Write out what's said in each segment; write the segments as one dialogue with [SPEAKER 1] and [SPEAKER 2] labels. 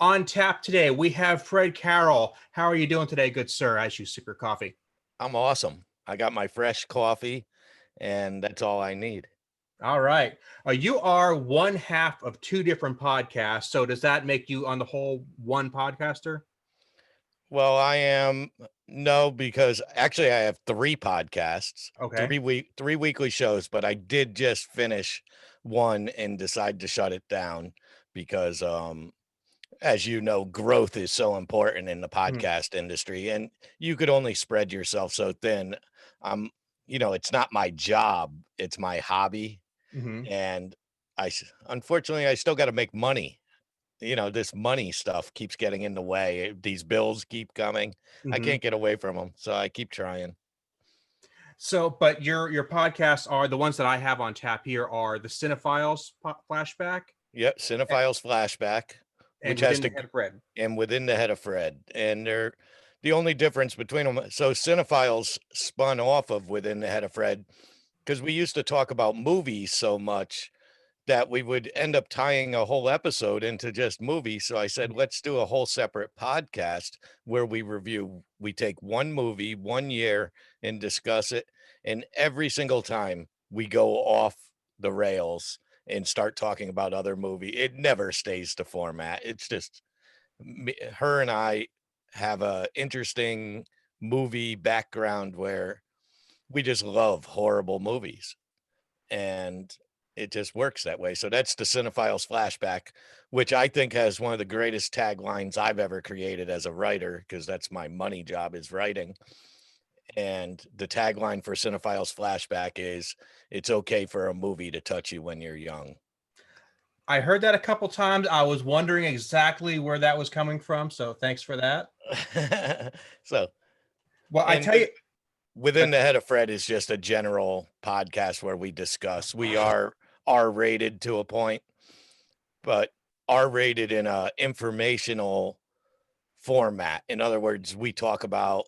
[SPEAKER 1] On tap today, we have Fred Carroll. How are you doing today, good sir, as you sip your coffee?
[SPEAKER 2] I'm awesome. I got my fresh coffee, and that's all I need.
[SPEAKER 1] All right. You are one half of two different podcasts. So does that make you, on the whole, one podcaster?
[SPEAKER 2] Well, I am no, because actually I have three podcasts,
[SPEAKER 1] Okay.
[SPEAKER 2] three weekly shows, but I did just finish one and decide to shut it down because as you know, growth is so important in the
[SPEAKER 1] Mhm.
[SPEAKER 2] podcast industry, and you could only spread yourself so thin. I'm, it's not my job, it's my hobby,
[SPEAKER 1] Mhm.
[SPEAKER 2] and unfortunately I still got to make money. This money stuff keeps getting in the way. These bills keep coming. I
[SPEAKER 1] Mhm.
[SPEAKER 2] can't get away from them, so I keep trying.
[SPEAKER 1] So, but your podcasts are the ones that I have on tap here are the Cinephiles Flashback
[SPEAKER 2] Yep,
[SPEAKER 1] a-
[SPEAKER 2] Cinephiles Flashback,
[SPEAKER 1] and
[SPEAKER 2] which has
[SPEAKER 1] Within the
[SPEAKER 2] to
[SPEAKER 1] Head of Fred.
[SPEAKER 2] and Within the Head of Fred, and they're the only difference between them. So Cinephiles spun off of Within the Head of Fred because we used to talk about movies so much that we would end up tying a whole episode into just movies. So I said, let's do a whole separate podcast where we take one movie, 1 year, and discuss it. And every single time we go off the rails and start talking about other movie, it never stays to format. It's just her and I have a interesting movie background where we just love horrible movies, and it just works that way. So that's the Cinephiles Flashback, which I think has one of the greatest taglines I've ever created as a writer, because that's my money job, is writing. And the tagline for Cinephiles Flashback is, "It's okay for a movie to touch you when you're young."
[SPEAKER 1] I heard that a couple times. I was wondering exactly where that was coming from. So thanks for that.
[SPEAKER 2] So,
[SPEAKER 1] Well, I
[SPEAKER 2] and
[SPEAKER 1] tell you,
[SPEAKER 2] Within the Head of Fred is just a general podcast where we discuss. We are R-rated to a point, but R-rated in a informational format. In other words, we talk about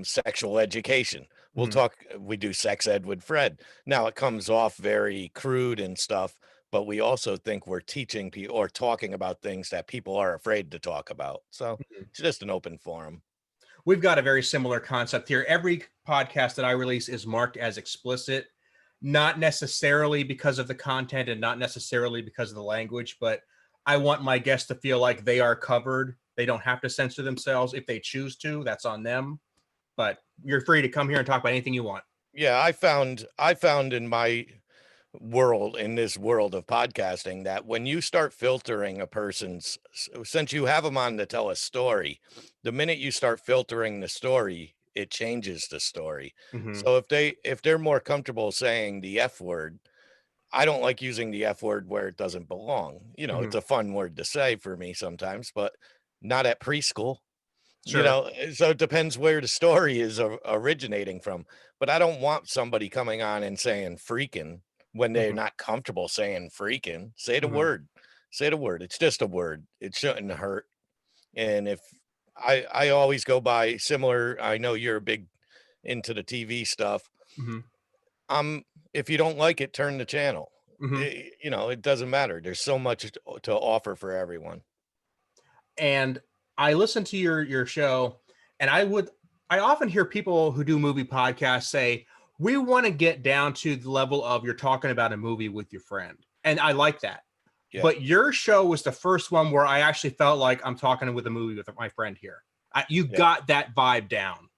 [SPEAKER 2] sexual education.
[SPEAKER 1] Mhm.
[SPEAKER 2] We do sex ed with Fred. Now it comes off very crude and stuff, but we also think we're teaching people or talking about things that people are afraid to talk about. So it's just an open forum.
[SPEAKER 1] We've got a very similar concept here. Every podcast that I release is marked as explicit, not necessarily because of the content and not necessarily because of the language, but I want my guests to feel like they are covered. They don't have to censor themselves. If they choose to, that's on them. But you're free to come here and talk about anything you want.
[SPEAKER 2] Yeah, I found in my world, in this world of podcasting, that when you start filtering a since you have them on to tell a story, the minute you start filtering the story, it changes the story.
[SPEAKER 1] Mhm.
[SPEAKER 2] So if they're more comfortable saying the F word, I don't like using the F word where it doesn't belong. It's
[SPEAKER 1] Mhm.
[SPEAKER 2] a fun word to say for me sometimes, but not at preschool.
[SPEAKER 1] Sure.
[SPEAKER 2] So it depends where the story is originating from. But I don't want somebody coming on and saying freaking when they're
[SPEAKER 1] Mhm.
[SPEAKER 2] not comfortable saying freaking. Say the
[SPEAKER 1] Mhm.
[SPEAKER 2] word. Say the word. It's just a word. It shouldn't hurt. And if I always go by similar, I know you're a big into the TV stuff.
[SPEAKER 1] Mhm.
[SPEAKER 2] Um, if you don't like it, turn the channel.
[SPEAKER 1] Mhm.
[SPEAKER 2] It doesn't matter. There's so much to offer for everyone.
[SPEAKER 1] And I listen to your show, and I often hear people who do movie podcasts say, "We want to get down to the level of you're talking about a movie with your friend." And I like that.
[SPEAKER 2] Yeah.
[SPEAKER 1] But your show was the first one where I actually felt like I'm talking with a movie with my friend here. You
[SPEAKER 2] Yeah.
[SPEAKER 1] got that vibe down.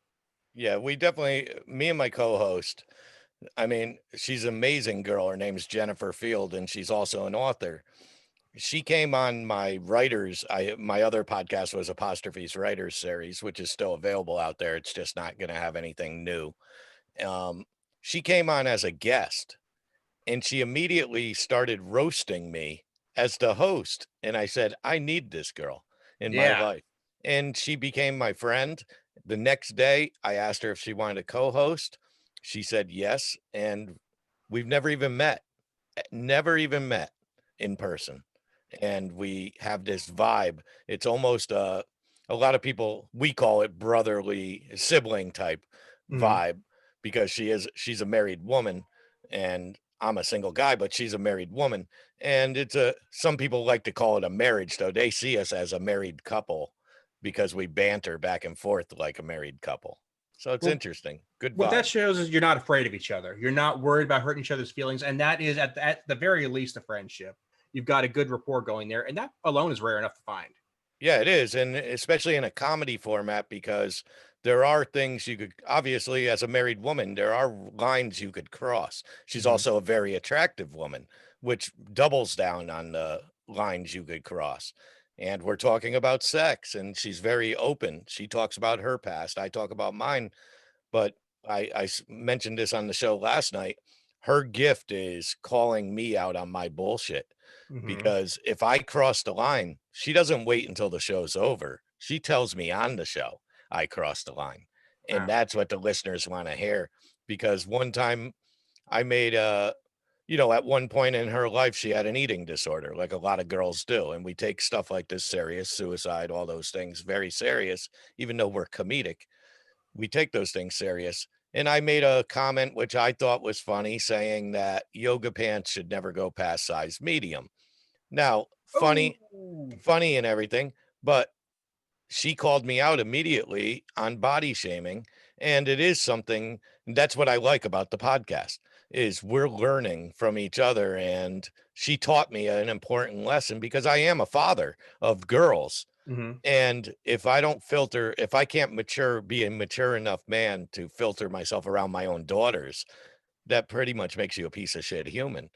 [SPEAKER 2] Yeah. We definitely, me and my co-host, I mean, she's an amazing girl. Her name's Jennifer Field, and she's also an author. She came on my other podcast was Apostrophes Writers Series, which is still available out there. It's just not going to have anything new. Um, she came on as a guest, and she immediately started roasting me as the host. And I said, I need this girl in my
[SPEAKER 1] Yeah.
[SPEAKER 2] life. And she became my friend. The next day, I asked her if she wanted to co host. She said yes. And we've never even met in person. And we have this vibe. It's almost a lot of people, we call it brotherly sibling type
[SPEAKER 1] Mhm.
[SPEAKER 2] vibe, because she's a married woman, and I'm a single guy, but she's a married woman. And some people like to call it a marriage, though. They see us as a married couple because we banter back and forth like a married couple. So it's
[SPEAKER 1] Well,
[SPEAKER 2] interesting. Good
[SPEAKER 1] what that
[SPEAKER 2] vibe.
[SPEAKER 1] shows is you're not afraid of each other. You're not worried about hurting each other's feelings. And that is at the very least a friendship. You've got a good rapport going there. And that alone is rare enough to find.
[SPEAKER 2] Yeah, it is. And especially in a comedy format, because there are things you could, obviously, as a married woman, there are lines you could cross. She's
[SPEAKER 1] Mhm.
[SPEAKER 2] also a very attractive woman, which doubles down on the lines you could cross. And we're talking about sex, and she's very open. She talks about her past. I talk about mine. But mentioned this on the show last night. Her gift is calling me out on my bullshit,
[SPEAKER 1] Mhm.
[SPEAKER 2] because if I cross the line, she doesn't wait until the show's over. She tells me on the show I crossed the line. And
[SPEAKER 1] Wow.
[SPEAKER 2] that's what the listeners want to hear. Because one time I made at one point in her life, she had an eating disorder, like a lot of girls do. And we take stuff like this serious, suicide, all those things very serious, even though we're comedic. We take those things serious. And I made a comment which I thought was funny, saying that yoga pants should never go past size medium. Now,
[SPEAKER 1] Oh.
[SPEAKER 2] funny and everything, but she called me out immediately on body shaming. And it is something that's what I like about the podcast is we're learning from each other. And she taught me an important lesson because I am a father of girls.
[SPEAKER 1] Mhm.
[SPEAKER 2] And if I can't be a mature enough man to filter myself around my own daughters, that pretty much makes you a piece of shit human.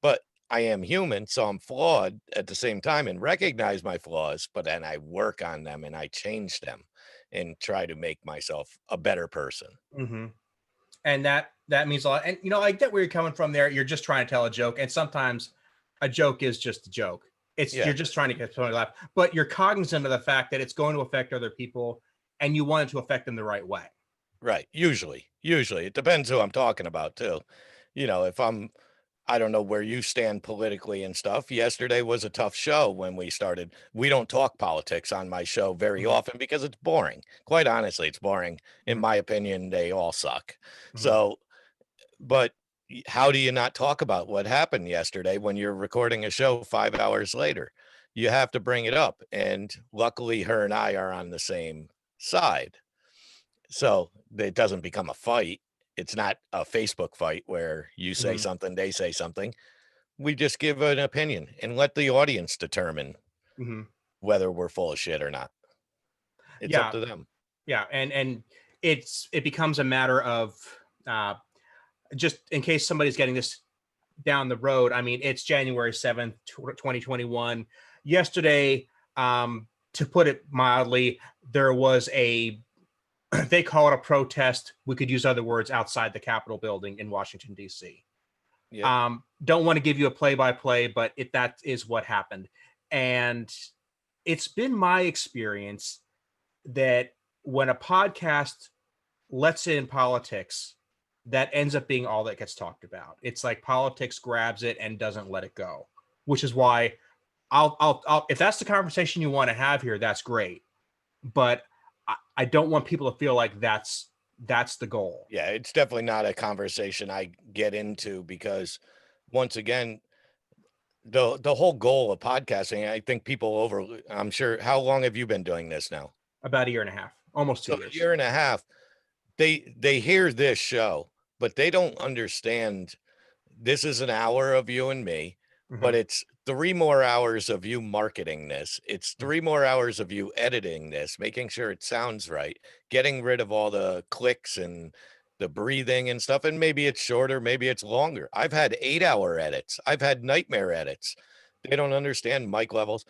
[SPEAKER 2] But I am human, so I'm flawed at the same time and recognize my flaws, but then I work on them and I change them and try to make myself a better person.
[SPEAKER 1] Mhm. And that means a lot. And I get where you're coming from there. You're just trying to tell a joke, and sometimes a joke is just a joke. It's
[SPEAKER 2] Yeah,
[SPEAKER 1] you're just trying to get someone to laugh, but you're cognizant of the fact that it's going to affect other people, and you want it to affect them the right way.
[SPEAKER 2] right. Usually it depends who I'm talking about too. If I don't know where you stand politically and stuff. Yesterday was a tough show when we started. We don't talk politics on my show very
[SPEAKER 1] Mhm.
[SPEAKER 2] often because it's boring. Quite honestly, it's boring. In
[SPEAKER 1] Mhm.
[SPEAKER 2] my opinion, they all suck.
[SPEAKER 1] Mhm.
[SPEAKER 2] So, but how do you not talk about what happened yesterday when you're recording a show 5 hours later? You have to bring it up. And luckily, her and I are on the same side. So it doesn't become a fight. It's not a Facebook fight where you say
[SPEAKER 1] Mhm.
[SPEAKER 2] something, they say something. We just give an opinion and let the audience determine
[SPEAKER 1] Mhm.
[SPEAKER 2] whether we're full of shit or not. It's up
[SPEAKER 1] Yeah,
[SPEAKER 2] to them.
[SPEAKER 1] yeah, and it becomes a matter of uh, just in case somebody's getting this down the road. I mean, it's January 7th, 2021. Yesterday, to put it mildly, there was a they call it a protest. We could use other words outside the Capitol building in Washington, D.C.
[SPEAKER 2] Yep.
[SPEAKER 1] Don't want to give you a play by play, but that is what happened. And it's been my experience that when a podcast lets in politics, that ends up being all that gets talked about. It's like politics grabs it and doesn't let it go, which is why I'll if that's the conversation you want to have here, that's great. But I don't want people to feel like that's the goal.
[SPEAKER 2] Yeah, it's definitely not a conversation I get into because once again, the whole goal of podcasting, I think I'm sure, how long have you been doing this now?
[SPEAKER 1] About a year and a half, almost two
[SPEAKER 2] So a
[SPEAKER 1] years.
[SPEAKER 2] year and a half. They hear this show, but they don't understand this is an hour of you and me, but
[SPEAKER 1] Mhm.
[SPEAKER 2] it's 3 more hours of you marketing this. It's 3 more hours of you editing this, making sure it sounds right, getting rid of all the clicks and the breathing and stuff. And maybe it's shorter, maybe it's longer. I've had 8-hour edits. I've had nightmare edits. They don't understand mic levels.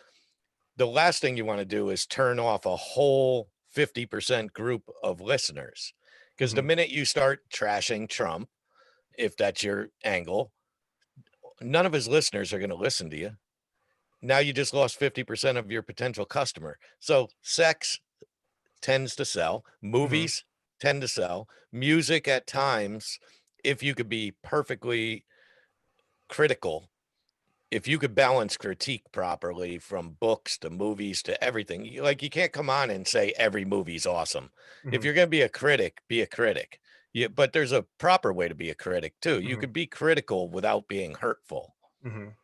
[SPEAKER 2] The last thing you want to do is turn off a whole 50% group of listeners. Because the
[SPEAKER 1] Mhm.
[SPEAKER 2] minute you start trashing Trump, if that's your angle, none of his listeners are going to listen to you. Now you just lost 50% of your potential customer. So sex tends to sell,
[SPEAKER 1] Mhm.
[SPEAKER 2] movies tend to sell, music at times, if you could be perfectly critical, if you could balance critique properly from books to movies to everything, you can't come on and say every movie's awesome. If
[SPEAKER 1] Mhm.
[SPEAKER 2] you're going to be a critic, be a critic. Yeah, but there's a proper way to be a critic too. You
[SPEAKER 1] Mhm,
[SPEAKER 2] could be critical without being hurtful.
[SPEAKER 1] mhm.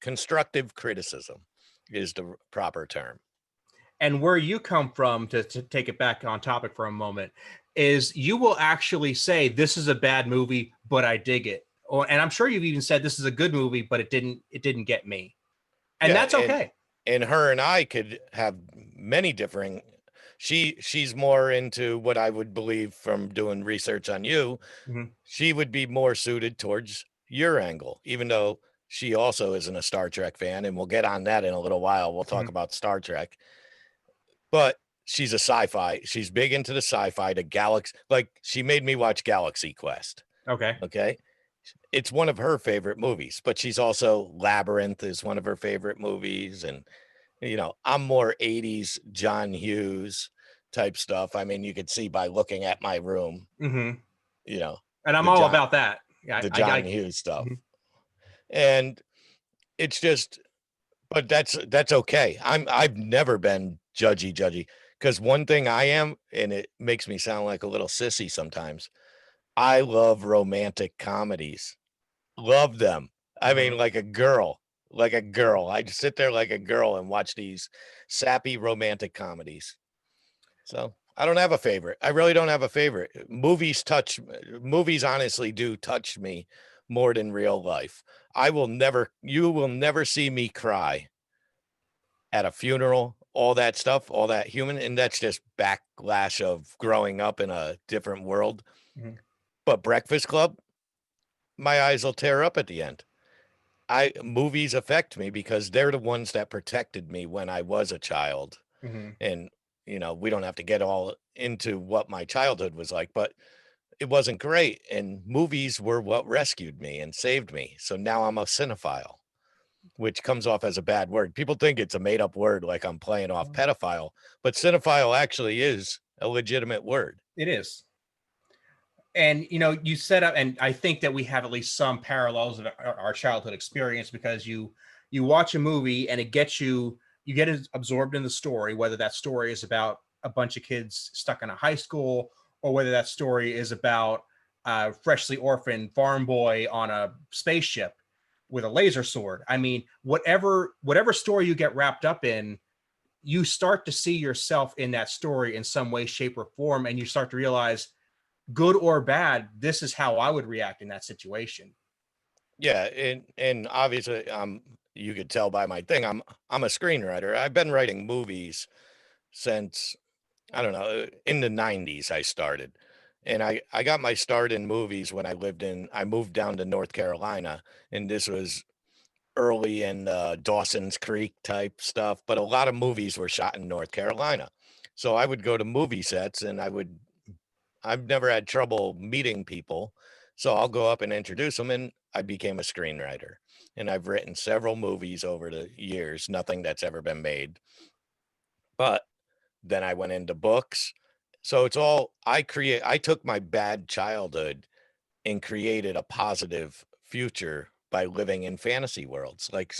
[SPEAKER 2] Constructive criticism is the proper term.
[SPEAKER 1] And where you come from, to take it back on topic for a moment, is you will actually say this is a bad movie, but I dig it. Or, and I'm sure you've even said this is a good movie, but it didn't get me. And
[SPEAKER 2] Yeah,
[SPEAKER 1] that's okay.
[SPEAKER 2] and her and I could have many differing. She's more into what I would believe from doing research on you.
[SPEAKER 1] Mhm,
[SPEAKER 2] She would be more suited towards your angle, even though she also isn't a Star Trek fan, and we'll get on that in a little while. We'll talk
[SPEAKER 1] mhm.
[SPEAKER 2] about Star Trek, but she's a sci-fi. She's big into the sci-fi, the galaxy. Like she made me watch Galaxy Quest.
[SPEAKER 1] Okay.
[SPEAKER 2] Okay. It's one of her favorite movies, but she's also Labyrinth is one of her favorite movies. And, I'm more 80s John Hughes type stuff. I mean, you could see by looking at my room,
[SPEAKER 1] Mhm.
[SPEAKER 2] you know,
[SPEAKER 1] And I'm
[SPEAKER 2] the
[SPEAKER 1] all
[SPEAKER 2] John,
[SPEAKER 1] about that. Yeah,
[SPEAKER 2] the
[SPEAKER 1] I
[SPEAKER 2] John Hughes stuff.
[SPEAKER 1] mhm,
[SPEAKER 2] And it's just, but that's okay. I've never been judgy because one thing I am, and it makes me sound like a little sissy sometimes. I love romantic comedies. Love them. I mean,
[SPEAKER 1] mhm.
[SPEAKER 2] like a girl. I'd sit there like a girl and watch these sappy romantic comedies. So I don't have a favorite. I really don't have a favorite. Movies honestly do touch me more than real life. You will never see me cry at a funeral, all that stuff, all that human. And that's just backlash of growing up in a different world.
[SPEAKER 1] Mhm,
[SPEAKER 2] But Breakfast Club, my eyes will tear up at the end. I Movies affect me because they're the ones that protected me when I was a child.
[SPEAKER 1] mhm.
[SPEAKER 2] And, we don't have to get all into what my childhood was like, but it wasn't great. And movies were what rescued me and saved me. So now I'm a cinephile, which comes off as a bad word. People think it's a made up word, like I'm playing off pedophile, but cinephile actually is a legitimate word.
[SPEAKER 1] It is. And you set up, and I think that we have at least some parallels of our childhood experience, because you watch a movie and it gets you get absorbed in the story, whether that story is about a bunch of kids stuck in a high school, or whether that story is about a freshly orphaned farm boy on a spaceship with a laser sword. I mean, whatever story you get wrapped up in, you start to see yourself in that story in some way, shape, or form, and you start to realize, good or bad, this is how I would react in that situation.
[SPEAKER 2] Yeah, and obviously, you could tell by my thing, I'm a screenwriter. I've been writing movies since I don't know, in the 90s I started. And I got my start in movies when I moved down to North Carolina, and this was early in Dawson's Creek type stuff, but a lot of movies were shot in North Carolina. So I would go to movie sets and I've never had trouble meeting people. So I'll go up and introduce them, and I became a screenwriter. And I've written several movies over the years, nothing that's ever been made. But then I went into books. So I took my bad childhood and created a positive future by living in fantasy worlds. Like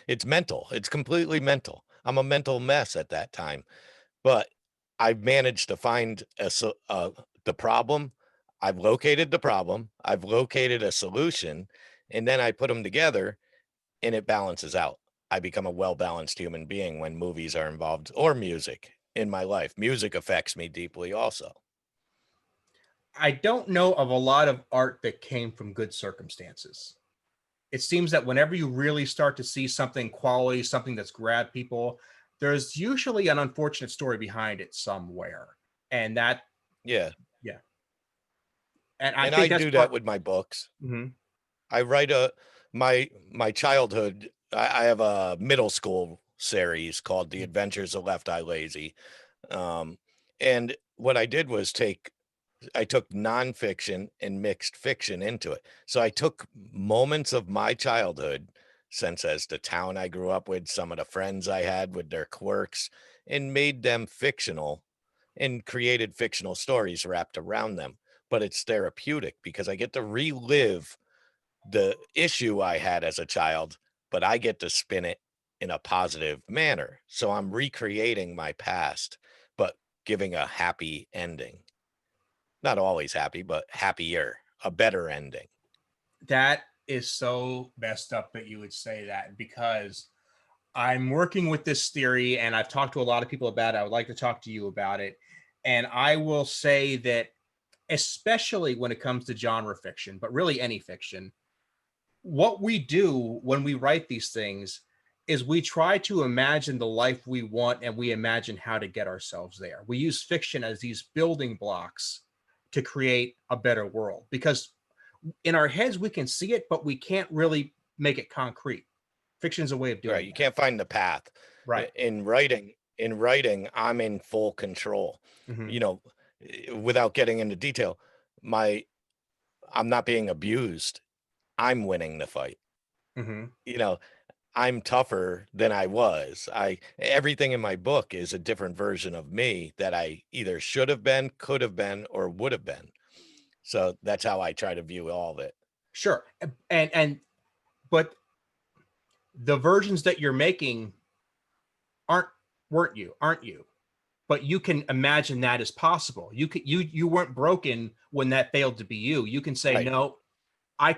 [SPEAKER 2] it's mental. It's completely mental. I'm a mental mess at that time, but I've managed to find the problem. I've located the problem. I've located a solution, and then I put them together and it balances out. I become a well-balanced human being when movies are involved or music in my life. Music affects me deeply also.
[SPEAKER 1] I don't know of a lot of art that came from good circumstances. It seems that whenever you really start to see something quality, something that's grabbed people, there's usually an unfortunate story behind it somewhere. And that,
[SPEAKER 2] Yeah.
[SPEAKER 1] yeah. And I
[SPEAKER 2] And I
[SPEAKER 1] think that's
[SPEAKER 2] do that
[SPEAKER 1] part.
[SPEAKER 2] with my books.
[SPEAKER 1] Mhm.
[SPEAKER 2] I write my childhood. I have a middle school series called The Adventures of Left Eye Lazy. Um, and what I did was I took nonfiction and mixed fiction into it. So I took moments of my childhood, since as the town I grew up with, some of the friends I had with their quirks, and made them fictional and created fictional stories wrapped around them. But it's therapeutic because I get to relive the issue I had as a child, but I get to spin it in a positive manner. So I'm recreating my past, but giving a happy ending. not always happy, but happier, a better ending.
[SPEAKER 1] That is so messed up that you would say that, because I'm working with this theory and I've talked to a lot of people about it. I would like to talk to you about it. And I will say that, especially when it comes to genre fiction, but really any fiction, what we do when we write these things is we try to imagine the life we want and we imagine how to get ourselves there. We use fiction as these building blocks to create a better world, because in our heads we can see it, but we can't really make it concrete. Fiction is a way of doing
[SPEAKER 2] Right. You
[SPEAKER 1] that.
[SPEAKER 2] can't find the path.
[SPEAKER 1] Right.
[SPEAKER 2] In writing, I'm in full control.
[SPEAKER 1] Mhm.
[SPEAKER 2] You know, without getting into detail, my I'm not being abused. I'm winning the fight.
[SPEAKER 1] Mhm.
[SPEAKER 2] You know, I'm tougher than I was. I Everything in my book is a different version of me that I either should have been, could have been, or would have been. So that's how I try to view all of it.
[SPEAKER 1] Sure. And but the versions that you're making aren't aren't you? But you can imagine that as possible. You weren't broken when that failed to be you. You can say,
[SPEAKER 2] Right.
[SPEAKER 1] no, I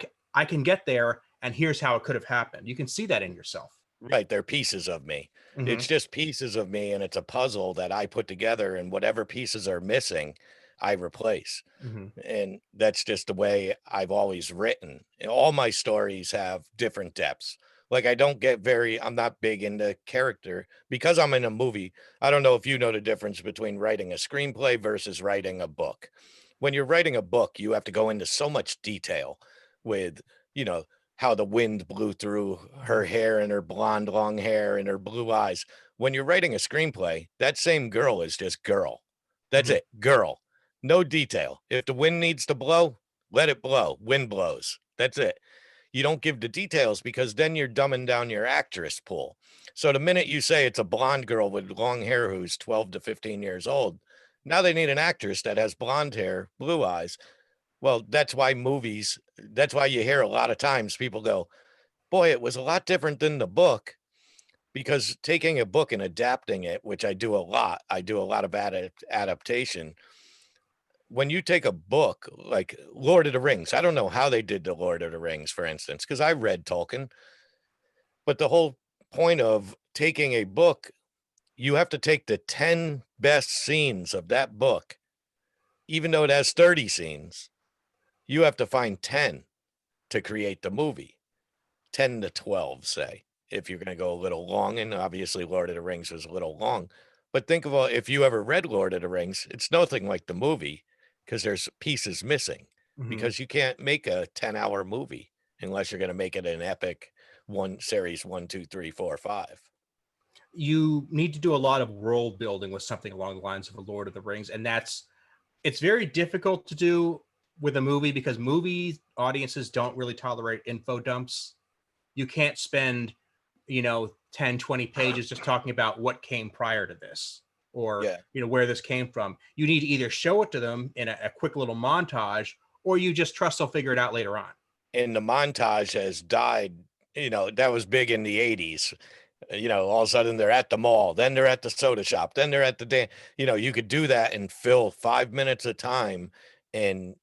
[SPEAKER 1] can get there, and here's how it could have happened. You can see that in yourself.
[SPEAKER 2] Right, they're pieces of me. It's
[SPEAKER 1] Hmm.
[SPEAKER 2] just pieces of me, and it's a puzzle that I put together, and whatever pieces are missing, I replace.
[SPEAKER 1] Hmm.
[SPEAKER 2] And that's just the way I've always written. And all my stories have different depths. Like I'm not big into character because I'm in a movie. I don't know if you know the difference between writing a screenplay versus writing a book. When you're writing a book, you have to go into so much detail with, you know, how the wind blew through her hair and her blonde long hair and her blue eyes. When you're writing a screenplay, that same girl is just girl. That's
[SPEAKER 1] Hmm.
[SPEAKER 2] it, girl. No detail. If the wind needs to blow, let it blow. Wind blows. That's it. You don't give the details because then you're dumbing down your actress pool. So the minute you say it's a blonde girl with long hair who's 12 to 15 years old, now they need an actress that has blonde hair, blue eyes. Well, that's why you hear a lot of times people go, boy, it was a lot different than the book, because taking a book and adapting it, which I do a lot of adaptation. When you take a book like Lord of the Rings, I don't know how they did the Lord of the Rings, for instance, because I read Tolkien, but the whole point of taking a book, you have to take the 10 best scenes of that book, even though it has 30 scenes, you have to find 10 to create the movie, 10 to 12, say, if you're going to go a little long. And obviously, Lord of the Rings was a little long. But think of all, if you ever read Lord of the Rings, it's nothing like the movie because there's pieces missing,
[SPEAKER 1] Hmm.
[SPEAKER 2] because you can't make a 10-hour movie unless you're going to make it an epic one series, one, two, three, four, five.
[SPEAKER 1] You need to do a lot of world building with something along the lines of a Lord of the Rings, and it's very difficult to do with a movie because movie audiences don't really tolerate info dumps. You can't spend, 10, 20 pages just talking about what came prior to this, or
[SPEAKER 2] Yeah.
[SPEAKER 1] where this came from. You need to either show it to them in a quick little montage, or you just trust they'll figure it out later on.
[SPEAKER 2] And the montage has died. That was big in the 80s. All of a sudden they're at the mall, then they're at the soda shop, then they're at the dance. You could do that and fill 5 minutes of time and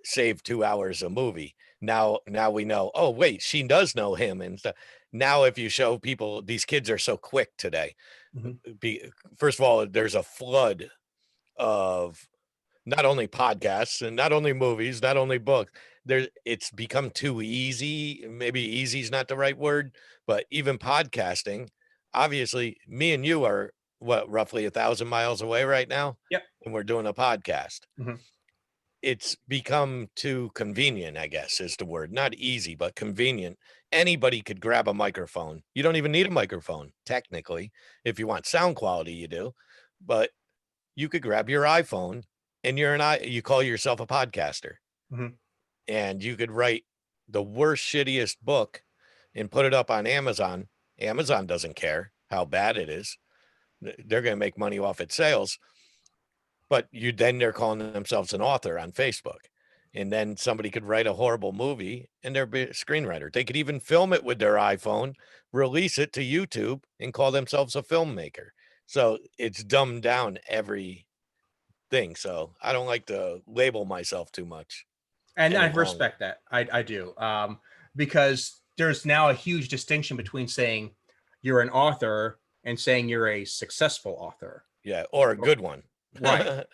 [SPEAKER 2] save 2 hours a movie. Now we know, oh, wait, she does know him. And stuff. Now, if you show people, these kids are so quick today.
[SPEAKER 1] Mhm.
[SPEAKER 2] Be, First of all, there's a flood of not only podcasts and not only movies, not only books. It's become too easy. Maybe easy is not the right word, but even podcasting. Obviously, me and you are what, roughly 1,000 miles away right now,
[SPEAKER 1] Yep.
[SPEAKER 2] and we're doing a podcast.
[SPEAKER 1] Mhm.
[SPEAKER 2] It's become too convenient, I guess is the word. Not easy, but convenient. Anybody could grab a microphone. You don't even need a microphone, technically. If you want sound quality, you do. But you could grab your iPhone and you call yourself a podcaster,
[SPEAKER 1] Mhm.
[SPEAKER 2] and you could write the worst, shittiest book and put it up on Amazon. Amazon doesn't care how bad it is. They're going to make money off its sales, but they're calling themselves an author on Facebook. And then somebody could write a horrible movie and they're a screenwriter. They could even film it with their iPhone, release it to YouTube, and call themselves a filmmaker. So it's dumbed down every thing. So I don't like to label myself too much
[SPEAKER 1] And I
[SPEAKER 2] any longer.
[SPEAKER 1] respect that. I do. Because there's now a huge distinction between saying you're an author and saying you're a successful author.
[SPEAKER 2] Yeah, or a good one.
[SPEAKER 1] Right.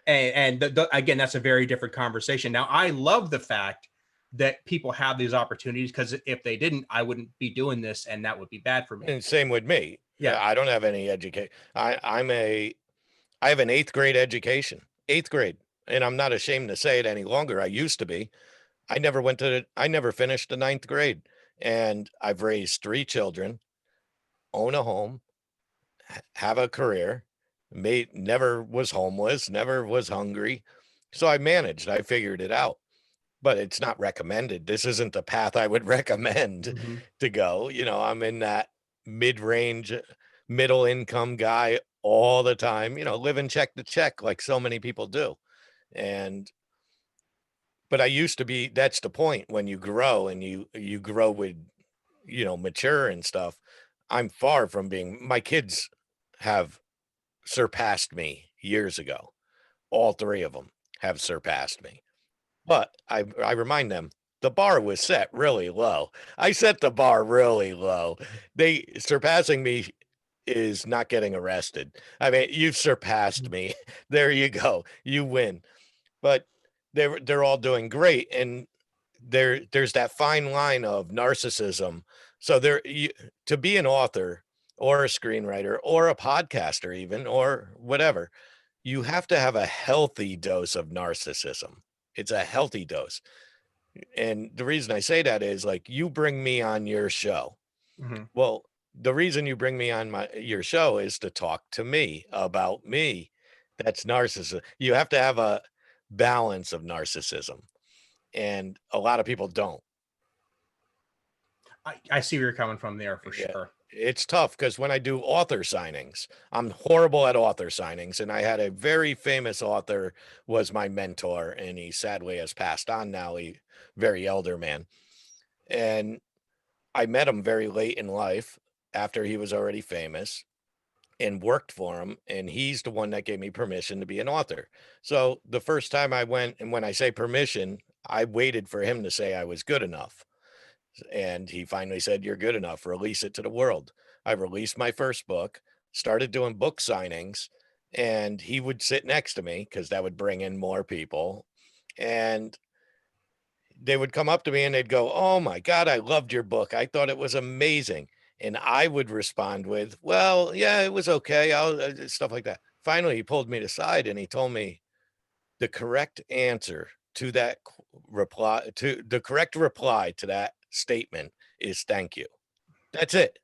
[SPEAKER 1] And again, that's a very different conversation. Now, I love the fact that people have these opportunities, because if they didn't, I wouldn't be doing this, and that would be bad for me.
[SPEAKER 2] And same with me.
[SPEAKER 1] Yeah.
[SPEAKER 2] I don't have any education. I have an 8th grade education. 8th grade. And I'm not ashamed to say it any longer. I used to be. I never finished the 9th grade. And I've raised 3 children, own a home, have a career, never was homeless, never was hungry. So I managed. I figured it out. But it's not recommended. This isn't the path I would recommend
[SPEAKER 1] Mhm.
[SPEAKER 2] to go. I'm in that mid-range, middle income guy all the time, living check to check like so many people do. And but I used to be, that's the point when you grow and you grow with, mature and stuff. I'm far from being, my kids have surpassed me years ago. All 3 of them have surpassed me. But I remind them, the bar was set really low. I set the bar really low. They surpassing me is not getting arrested. I mean, you've surpassed me. There you go. You win. But they're all doing great, and there's that fine line of narcissism. So to be an author or a screenwriter or a podcaster even or whatever, you have to have a healthy dose of narcissism. It's a healthy dose. And the reason I say that is, like, you bring me on your show.
[SPEAKER 1] Mhm.
[SPEAKER 2] Well, the reason you bring me on your show is to talk to me about me. That's narcissism. You have to have a balance of narcissism, and a lot of people don't.
[SPEAKER 1] I see where you're coming from there for
[SPEAKER 2] Yeah.
[SPEAKER 1] sure.
[SPEAKER 2] It's tough because when I do author signings, I'm horrible at author signings. And I had a very famous author was my mentor, and he sadly has passed on now. He very elder man. And I met him very late in life after he was already famous and worked for him. And he's the one that gave me permission to be an author. So the first time I went, and when I say permission, I waited for him to say I was good enough. And he finally said, "You're good enough, release it to the world." I released my first book, started doing book signings, and he would sit next to me because that would bring in more people. And they would come up to me and they'd go, "Oh my God, I loved your book. I thought it was amazing." And I would respond with, "Well, yeah, it was okay." Stuff like that. Finally, he pulled me aside and he told me the correct answer to the correct reply to that statement is thank you. That's it.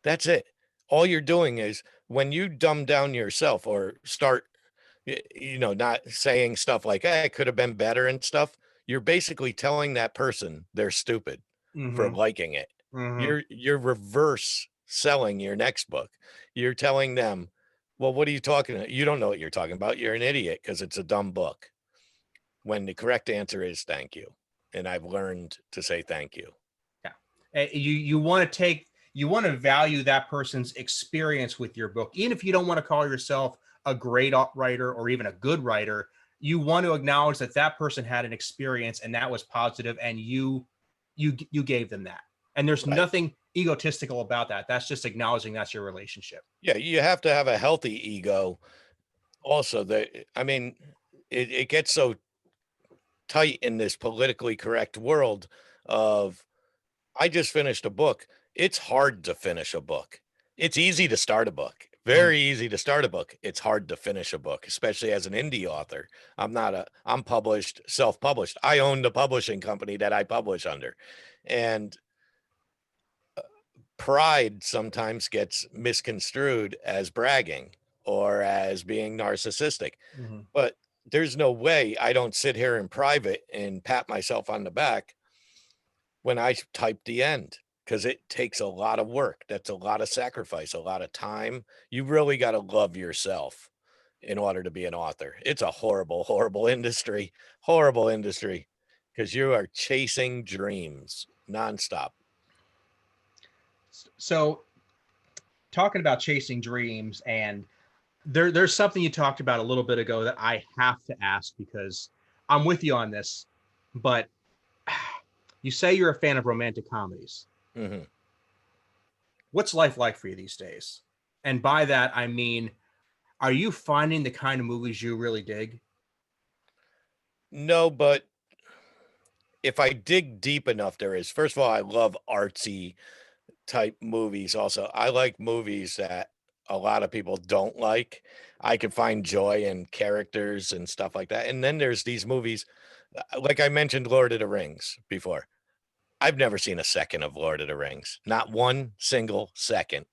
[SPEAKER 2] That's it. All you're doing is when you dumb down yourself or start, not saying stuff like, "Hey, it could have been better" and stuff, you're basically telling that person they're stupid for
[SPEAKER 1] Mhm.
[SPEAKER 2] liking it.
[SPEAKER 1] Mhm.
[SPEAKER 2] You're reverse selling your next book. You're telling them, "Well, what are you talking about? You don't know what you're talking about. You're an idiot because it's a dumb book." When the correct answer is thank you. And I've learned to say thank you.
[SPEAKER 1] Yeah. You want to value that person's experience with your book, even if you don't want to call yourself a great writer or even a good writer. You want to acknowledge that that person had an experience and that was positive, and you gave them that. And there's
[SPEAKER 2] Right.
[SPEAKER 1] nothing egotistical about that. That's just acknowledging that's your relationship.
[SPEAKER 2] Yeah, you have to have a healthy ego. Also, I mean, it gets so tight in this politically correct world of I just finished a book. It's hard to finish a book. It's easy to start a book.
[SPEAKER 1] Mhm.
[SPEAKER 2] Very easy to start a book. It's hard to finish a book, especially as an indie author. I'm published, self-published. I own the publishing company that I publish under. And pride sometimes gets misconstrued as bragging or as being narcissistic.
[SPEAKER 1] Mhm.
[SPEAKER 2] But there's no way I don't sit here in private and pat myself on the back when I type the end, because it takes a lot of work. That's a lot of sacrifice, a lot of time. You really got to love yourself in order to be an author. It's a horrible, horrible industry because you are chasing dreams nonstop.
[SPEAKER 1] So, talking about chasing dreams and There's something you talked about a little bit ago that I have to ask because I'm with you on this, but you say you're a fan of romantic comedies.
[SPEAKER 2] Hmm.
[SPEAKER 1] What's life like for you these days? And by that, I mean, are you finding the kind of movies you really dig?
[SPEAKER 2] No, but if I dig deep enough, there is. First of all, I love artsy type movies also. I like movies that a lot of people don't like. I can find joy in characters and stuff like that. And then there's these movies, like I mentioned Lord of the Rings before. I've never seen a second of Lord of the Rings, not one single second.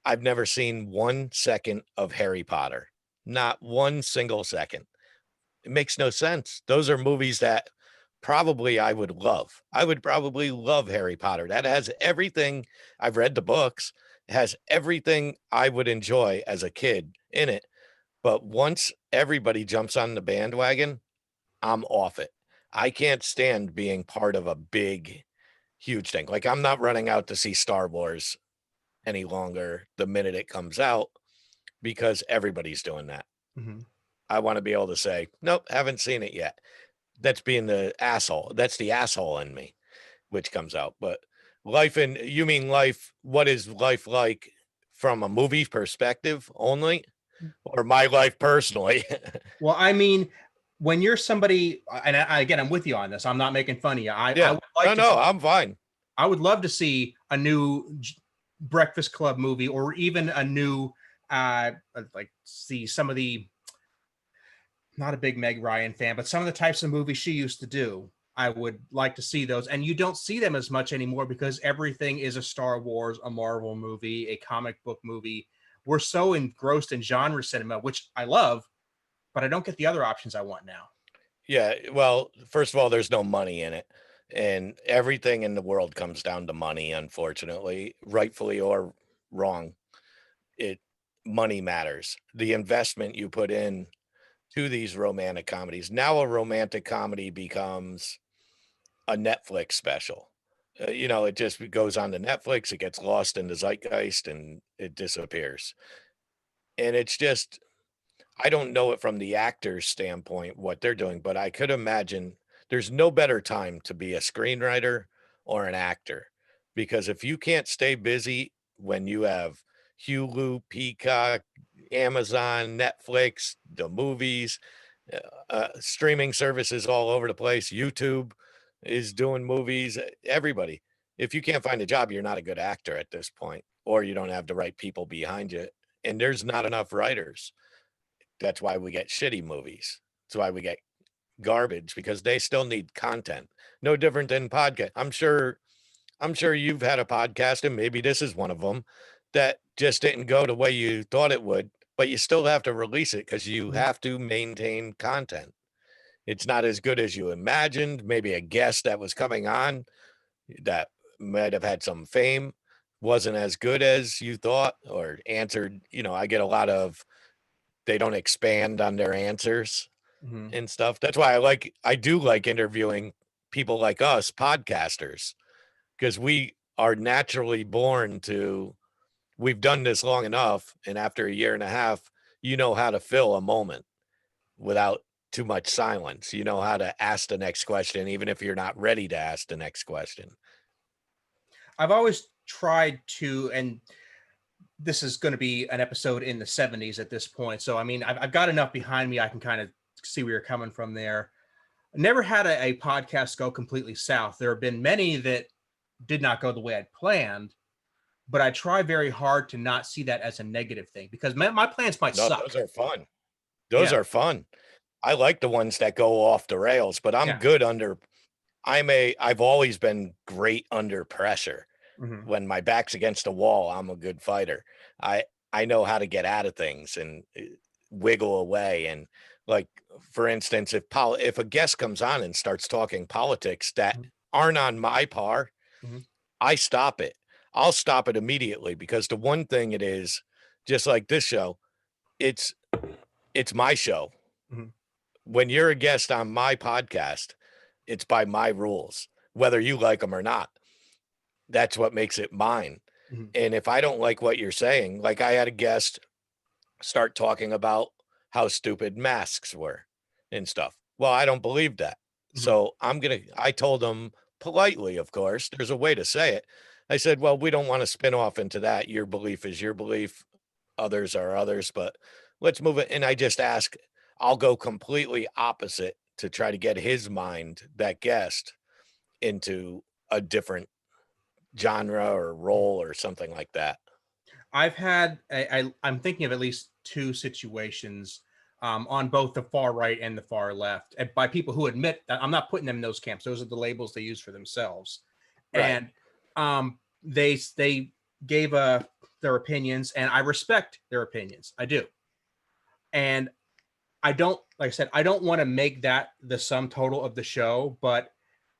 [SPEAKER 2] I've never seen 1 second of Harry Potter, not one single second. It makes no sense. Those are movies that probably I would love. I would probably love Harry Potter. That has everything. I've read the books. It has everything I would enjoy as a kid in it. But once everybody jumps on the bandwagon, I'm off it. I can't stand being part of a big, huge thing. Like I'm not running out to see Star Wars any longer the minute it comes out because everybody's doing that.
[SPEAKER 1] Mm-hmm.
[SPEAKER 2] I want to be able to say, nope, haven't seen it yet. That's being the asshole. That's the asshole in me, which comes out. But life in, you mean life, what is life like from a movie perspective only, or my life personally?
[SPEAKER 1] Well, I mean, when you're somebody, and again, I'm with you on this. I'm not making fun of you. I
[SPEAKER 2] Yeah.
[SPEAKER 1] would like
[SPEAKER 2] No,
[SPEAKER 1] to
[SPEAKER 2] no,
[SPEAKER 1] see.
[SPEAKER 2] I'm fine.
[SPEAKER 1] I would love to see a new Breakfast Club movie, or even a new, like see some of the. Not a big Meg Ryan fan, but some of the types of movies she used to do. I would like to see those, and you don't see them as much anymore because everything is a Star Wars, a Marvel movie, a comic book movie. We're so engrossed in genre cinema, which I love, but I don't get the other options I want now.
[SPEAKER 2] Yeah. Well, first of all, there's no money in it. And everything in the world comes down to money, unfortunately, rightfully or wrong. It Money matters. The investment you put in to these romantic comedies. Now a romantic comedy becomes a Netflix special. It just goes on to Netflix, it gets lost in the zeitgeist and it disappears. And it's just, I don't know it from the actor's standpoint what they're doing, but I could imagine there's no better time to be a screenwriter or an actor because if you can't stay busy when you have Hulu, Peacock, Amazon, Netflix, the movies, streaming services all over the place, YouTube is doing movies, everybody. If you can't find a job, you're not a good actor at this point, or you don't have the right people behind you. And there's not enough writers. That's why we get shitty movies. That's why we get garbage because they still need content. No different than podcast. I'm sure you've had a podcast and maybe this is one of them that just didn't go the way you thought it would, but you still have to release it because you
[SPEAKER 1] Mhm.
[SPEAKER 2] have to maintain content. It's not as good as you imagined. Maybe a guest that was coming on that might have had some fame wasn't as good as you thought or answered. I get a lot of they don't expand on their answers
[SPEAKER 1] Mhm.
[SPEAKER 2] and stuff. That's why I do like interviewing people like us, podcasters, because we are naturally born to, we've done this long enough. And after a year and a half, you know how to fill a moment without too much silence. You know how to ask the next question, even if you're not ready to ask the next question.
[SPEAKER 1] I've always tried to, and this is going to be an episode in the 70s at this point. So, I mean, I've got enough behind me. I can kind of see where you're coming from there. Never had a podcast go completely south. There have been many that did not go the way I'd planned, but I try very hard to not see that as a negative thing because my plans might
[SPEAKER 2] No,
[SPEAKER 1] suck.
[SPEAKER 2] those are fun. Those
[SPEAKER 1] Yeah.
[SPEAKER 2] are fun. I like the ones that go off the rails, but I'm
[SPEAKER 1] Yeah.
[SPEAKER 2] good under, I've always been great under pressure.
[SPEAKER 1] Hmm.
[SPEAKER 2] When my back's against the wall, I'm a good fighter. I I know how to get out of things and wiggle away. And like for instance, if a guest comes on and starts talking politics that aren't on my par,
[SPEAKER 1] Hmm.
[SPEAKER 2] I stop it. I'll stop it immediately because the one thing it is, just like this show, it's it's my show.
[SPEAKER 1] Hmm.
[SPEAKER 2] When you're a guest on my podcast, it's by my rules, whether you like them or not. That's what makes it mine.
[SPEAKER 1] Hmm.
[SPEAKER 2] And if I don't like what you're saying, like I had a guest start talking about how stupid masks were and stuff. Well, I don't believe that.
[SPEAKER 1] Mhm.
[SPEAKER 2] So I told them politely, of course, there's a way to say it. I said, well, we don't want to spin off into that. Your belief is your belief. Others are others, but let's move it. And I just ask, I'll go completely opposite to try to get his mind, that guest, into a different genre or role or something like that.
[SPEAKER 1] I've had I'm thinking of at least two situations on both the far right and the far left, and by people who admit that I'm not putting them in those camps. Those are the labels they use for themselves,
[SPEAKER 2] Right.
[SPEAKER 1] and they gave their opinions, and I respect their opinions. I do, and I don't, like I said, I don't want to make that the sum total of the show, but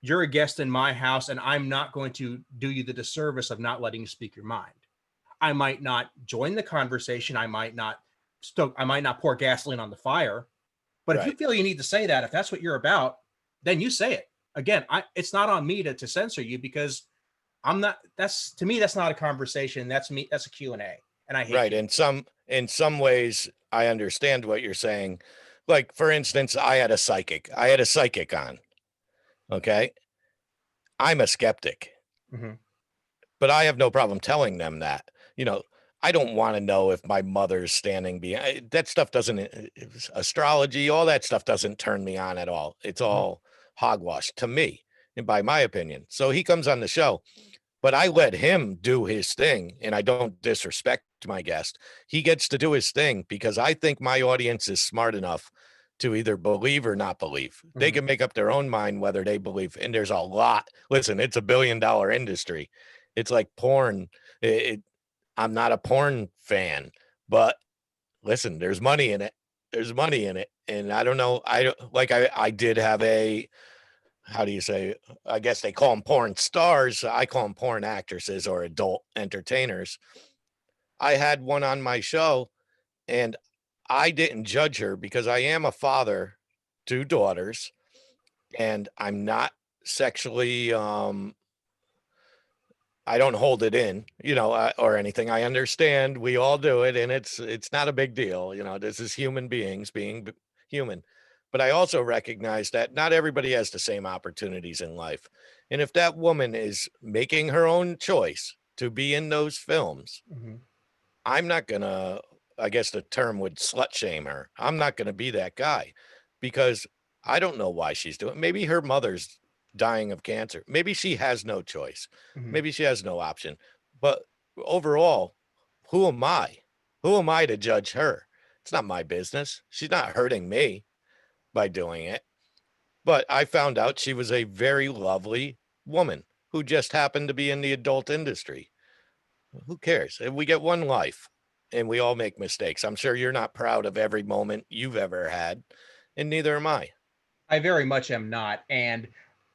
[SPEAKER 1] you're a guest in my house, and I'm not going to do you the disservice of not letting you speak your mind. I might not join the conversation. I might not pour gasoline on the fire. But if you
[SPEAKER 2] Right.
[SPEAKER 1] feel you need to say that, if that's what you're about, then you say it. Again, it's not on me to censor you, because I'm not. That's, to me, that's not a conversation. That's me. That's a Q&A, and I hate
[SPEAKER 2] Right.
[SPEAKER 1] Q.
[SPEAKER 2] In some ways, I understand what you're saying. Like, for instance, I had a psychic. On. Okay. I'm a skeptic,
[SPEAKER 1] Mm-hmm.
[SPEAKER 2] but I have no problem telling them that. You know, I don't want to know if my mother's standing behind that stuff. Astrology, all that stuff doesn't turn me on at all. It's
[SPEAKER 1] Mm-hmm.
[SPEAKER 2] all hogwash to me, and by my opinion. So he comes on the show, but I let him do his thing, and I don't disrespect my guest. He gets to do his thing because I think my audience is smart enough to either believe or not believe. They
[SPEAKER 1] Mm-hmm.
[SPEAKER 2] can make up their own mind whether they believe. And there's a lot. Listen, it's $1 billion industry. It's like porn. I'm not a porn fan, but listen, there's money in it. There's money in it. And I don't know. I did have a, how do you say, I guess they call them porn stars. I call them porn actresses or adult entertainers. I had one on my show, and I didn't judge her because I am a father to daughters, and I'm not sexually, I don't hold it in, or anything. I understand we all do it, and it's not a big deal. This is human beings being human. But I also recognize that not everybody has the same opportunities in life. And if that woman is making her own choice to be in those films,
[SPEAKER 1] Mm-hmm.
[SPEAKER 2] I'm not gonna, I guess the term would slut shame her. I'm not gonna be that guy because I don't know why she's doing it. Maybe her mother's dying of cancer. Maybe she has no choice.
[SPEAKER 1] Mm-hmm.
[SPEAKER 2] Maybe she has no option. But overall, who am I? Who am I to judge her? It's not my business. She's not hurting me by doing it. But I found out she was a very lovely woman who just happened to be in the adult industry. Who cares? We get one life and we all make mistakes. I'm sure you're not proud of every moment you've ever had, and neither am I.
[SPEAKER 1] I very much am not. And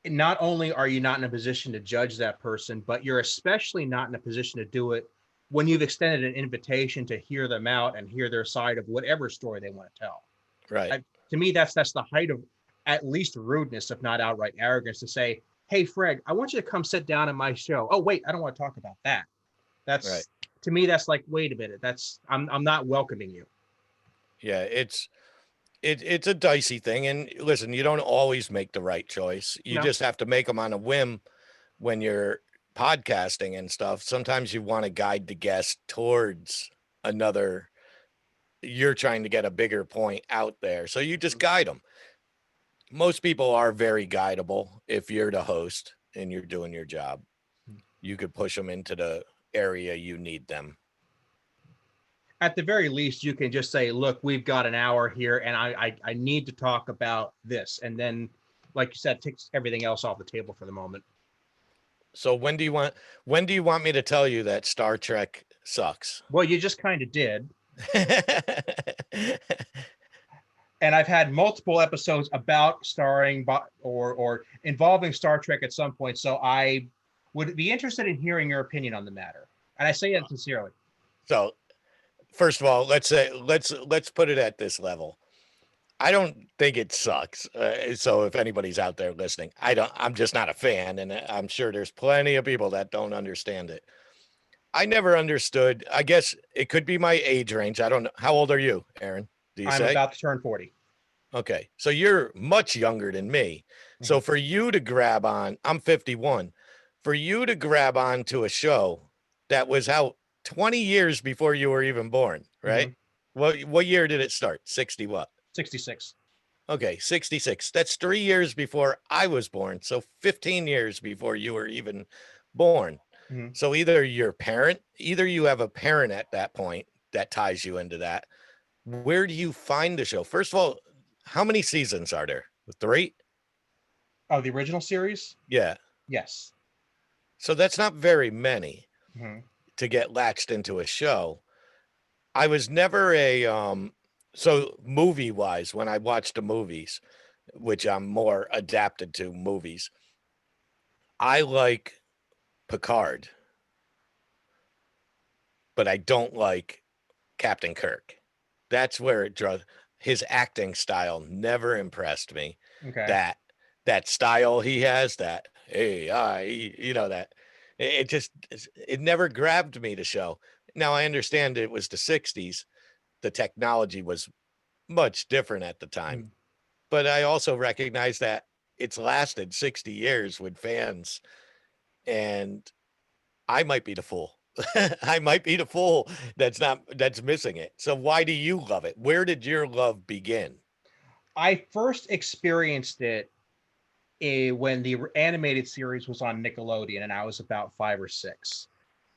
[SPEAKER 1] not only are you not in a position to judge that person, but you're especially not in a position to do it when you've extended an invitation to hear them out and hear their side of whatever story they want to tell.
[SPEAKER 2] Right.
[SPEAKER 1] To me, that's the height of at least rudeness, if not outright arrogance, to say, "Hey, Fred, I want you to come sit down in my show." Oh, wait, I don't want to talk about that.
[SPEAKER 2] Right.
[SPEAKER 1] That's, to me, that's like, wait a minute, that's, I'm not welcoming you.
[SPEAKER 2] Yeah. It's a dicey thing. And listen, you don't always make the right choice. You
[SPEAKER 1] No.
[SPEAKER 2] just have to make them on a whim when you're podcasting and stuff. Sometimes you want to guide the guest towards another, you're trying to get a bigger point out there. So you just guide them. Most people are very guidable if you're the host and you're doing your job. You could push them into the area you need them.
[SPEAKER 1] At the very least, you can just say, "Look, we've got an hour here, and I need to talk about this," and then, like you said, takes everything else off the table for the moment.
[SPEAKER 2] So when do you want me to tell you that Star Trek sucks?
[SPEAKER 1] Well, you just kind of did, and I've had multiple episodes about starring or involving Star Trek at some point, so I would be interested in hearing your opinion on the matter, and I say that sincerely.
[SPEAKER 2] So first of all, let's put it at this level. I don't think it sucks. So if anybody's out there listening, I'm just not a fan, and I'm sure there's plenty of people that don't understand it. I never understood. I guess it could be my age range. I don't know. How old are you, Aaron? Do you
[SPEAKER 1] I'm
[SPEAKER 2] say?
[SPEAKER 1] about to turn 40.
[SPEAKER 2] Okay. So you're much younger than me. So
[SPEAKER 1] Mhm.
[SPEAKER 2] for you to grab on, I'm 51. For you to grab on to a show that was out 20 years before you were even born, right?
[SPEAKER 1] Mhm.
[SPEAKER 2] What year did it start? 60 what?
[SPEAKER 1] 66.
[SPEAKER 2] Okay, 66. That's 3 years before I was born. So 15 years before you were even born.
[SPEAKER 1] Mhm.
[SPEAKER 2] So either you have a parent at that point that ties you into that. Where do you find the show? First of all, how many seasons are there? 3?
[SPEAKER 1] Oh, the original series?
[SPEAKER 2] Yeah.
[SPEAKER 1] Yes.
[SPEAKER 2] So that's not very many
[SPEAKER 1] Mhm.
[SPEAKER 2] to get latched into a show. I was never a so movie wise, when I watched the movies, which I'm more adapted to movies, I like Picard, but I don't like Captain Kirk. That's where it draws. His acting style never impressed me.
[SPEAKER 1] Okay.
[SPEAKER 2] That that style he has, that hey, that it just it never grabbed me to show. Now I understand it was the 60s. The technology was much different at the time.
[SPEAKER 1] Mhm.
[SPEAKER 2] But I also recognize that it's lasted 60 years with fans, and I might be the fool. I might be the fool that's missing it. So why do you love it? Where did your love begin?
[SPEAKER 1] I first experienced it when the animated series was on Nickelodeon, and I was about 5 or 6.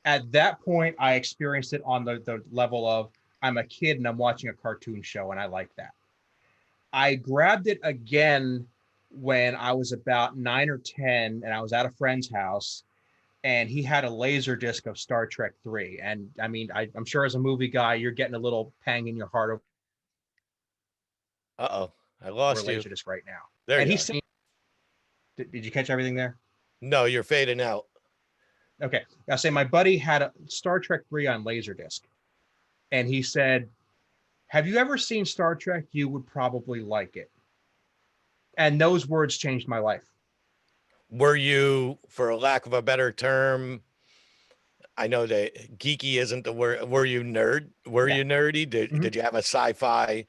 [SPEAKER 1] At that point, I experienced it on the level of I'm a kid and I'm watching a cartoon show, and I like that. I grabbed it again when I was about 9 or 10, and I was at a friend's house, and he had a laser disc of Star Trek 3. And I mean, I'm sure as a movie guy, you're getting a little pang in your heart
[SPEAKER 2] Uh-oh, I
[SPEAKER 1] over a
[SPEAKER 2] lost you.
[SPEAKER 1] laser disc right now.
[SPEAKER 2] There
[SPEAKER 1] And
[SPEAKER 2] you
[SPEAKER 1] he's
[SPEAKER 2] are.
[SPEAKER 1] saying, did you catch everything there?
[SPEAKER 2] No, you're fading out.
[SPEAKER 1] Okay. I say my buddy had a Star Trek 3 on Laserdisc, and he said, "Have you ever seen Star Trek? You would probably like it." And those words changed my life.
[SPEAKER 2] Were you, for a lack of a better term, I know that geeky isn't the word. Were you nerd? Were
[SPEAKER 1] Yeah.
[SPEAKER 2] you nerdy? Did
[SPEAKER 1] Mhm.
[SPEAKER 2] did you have a sci-fi?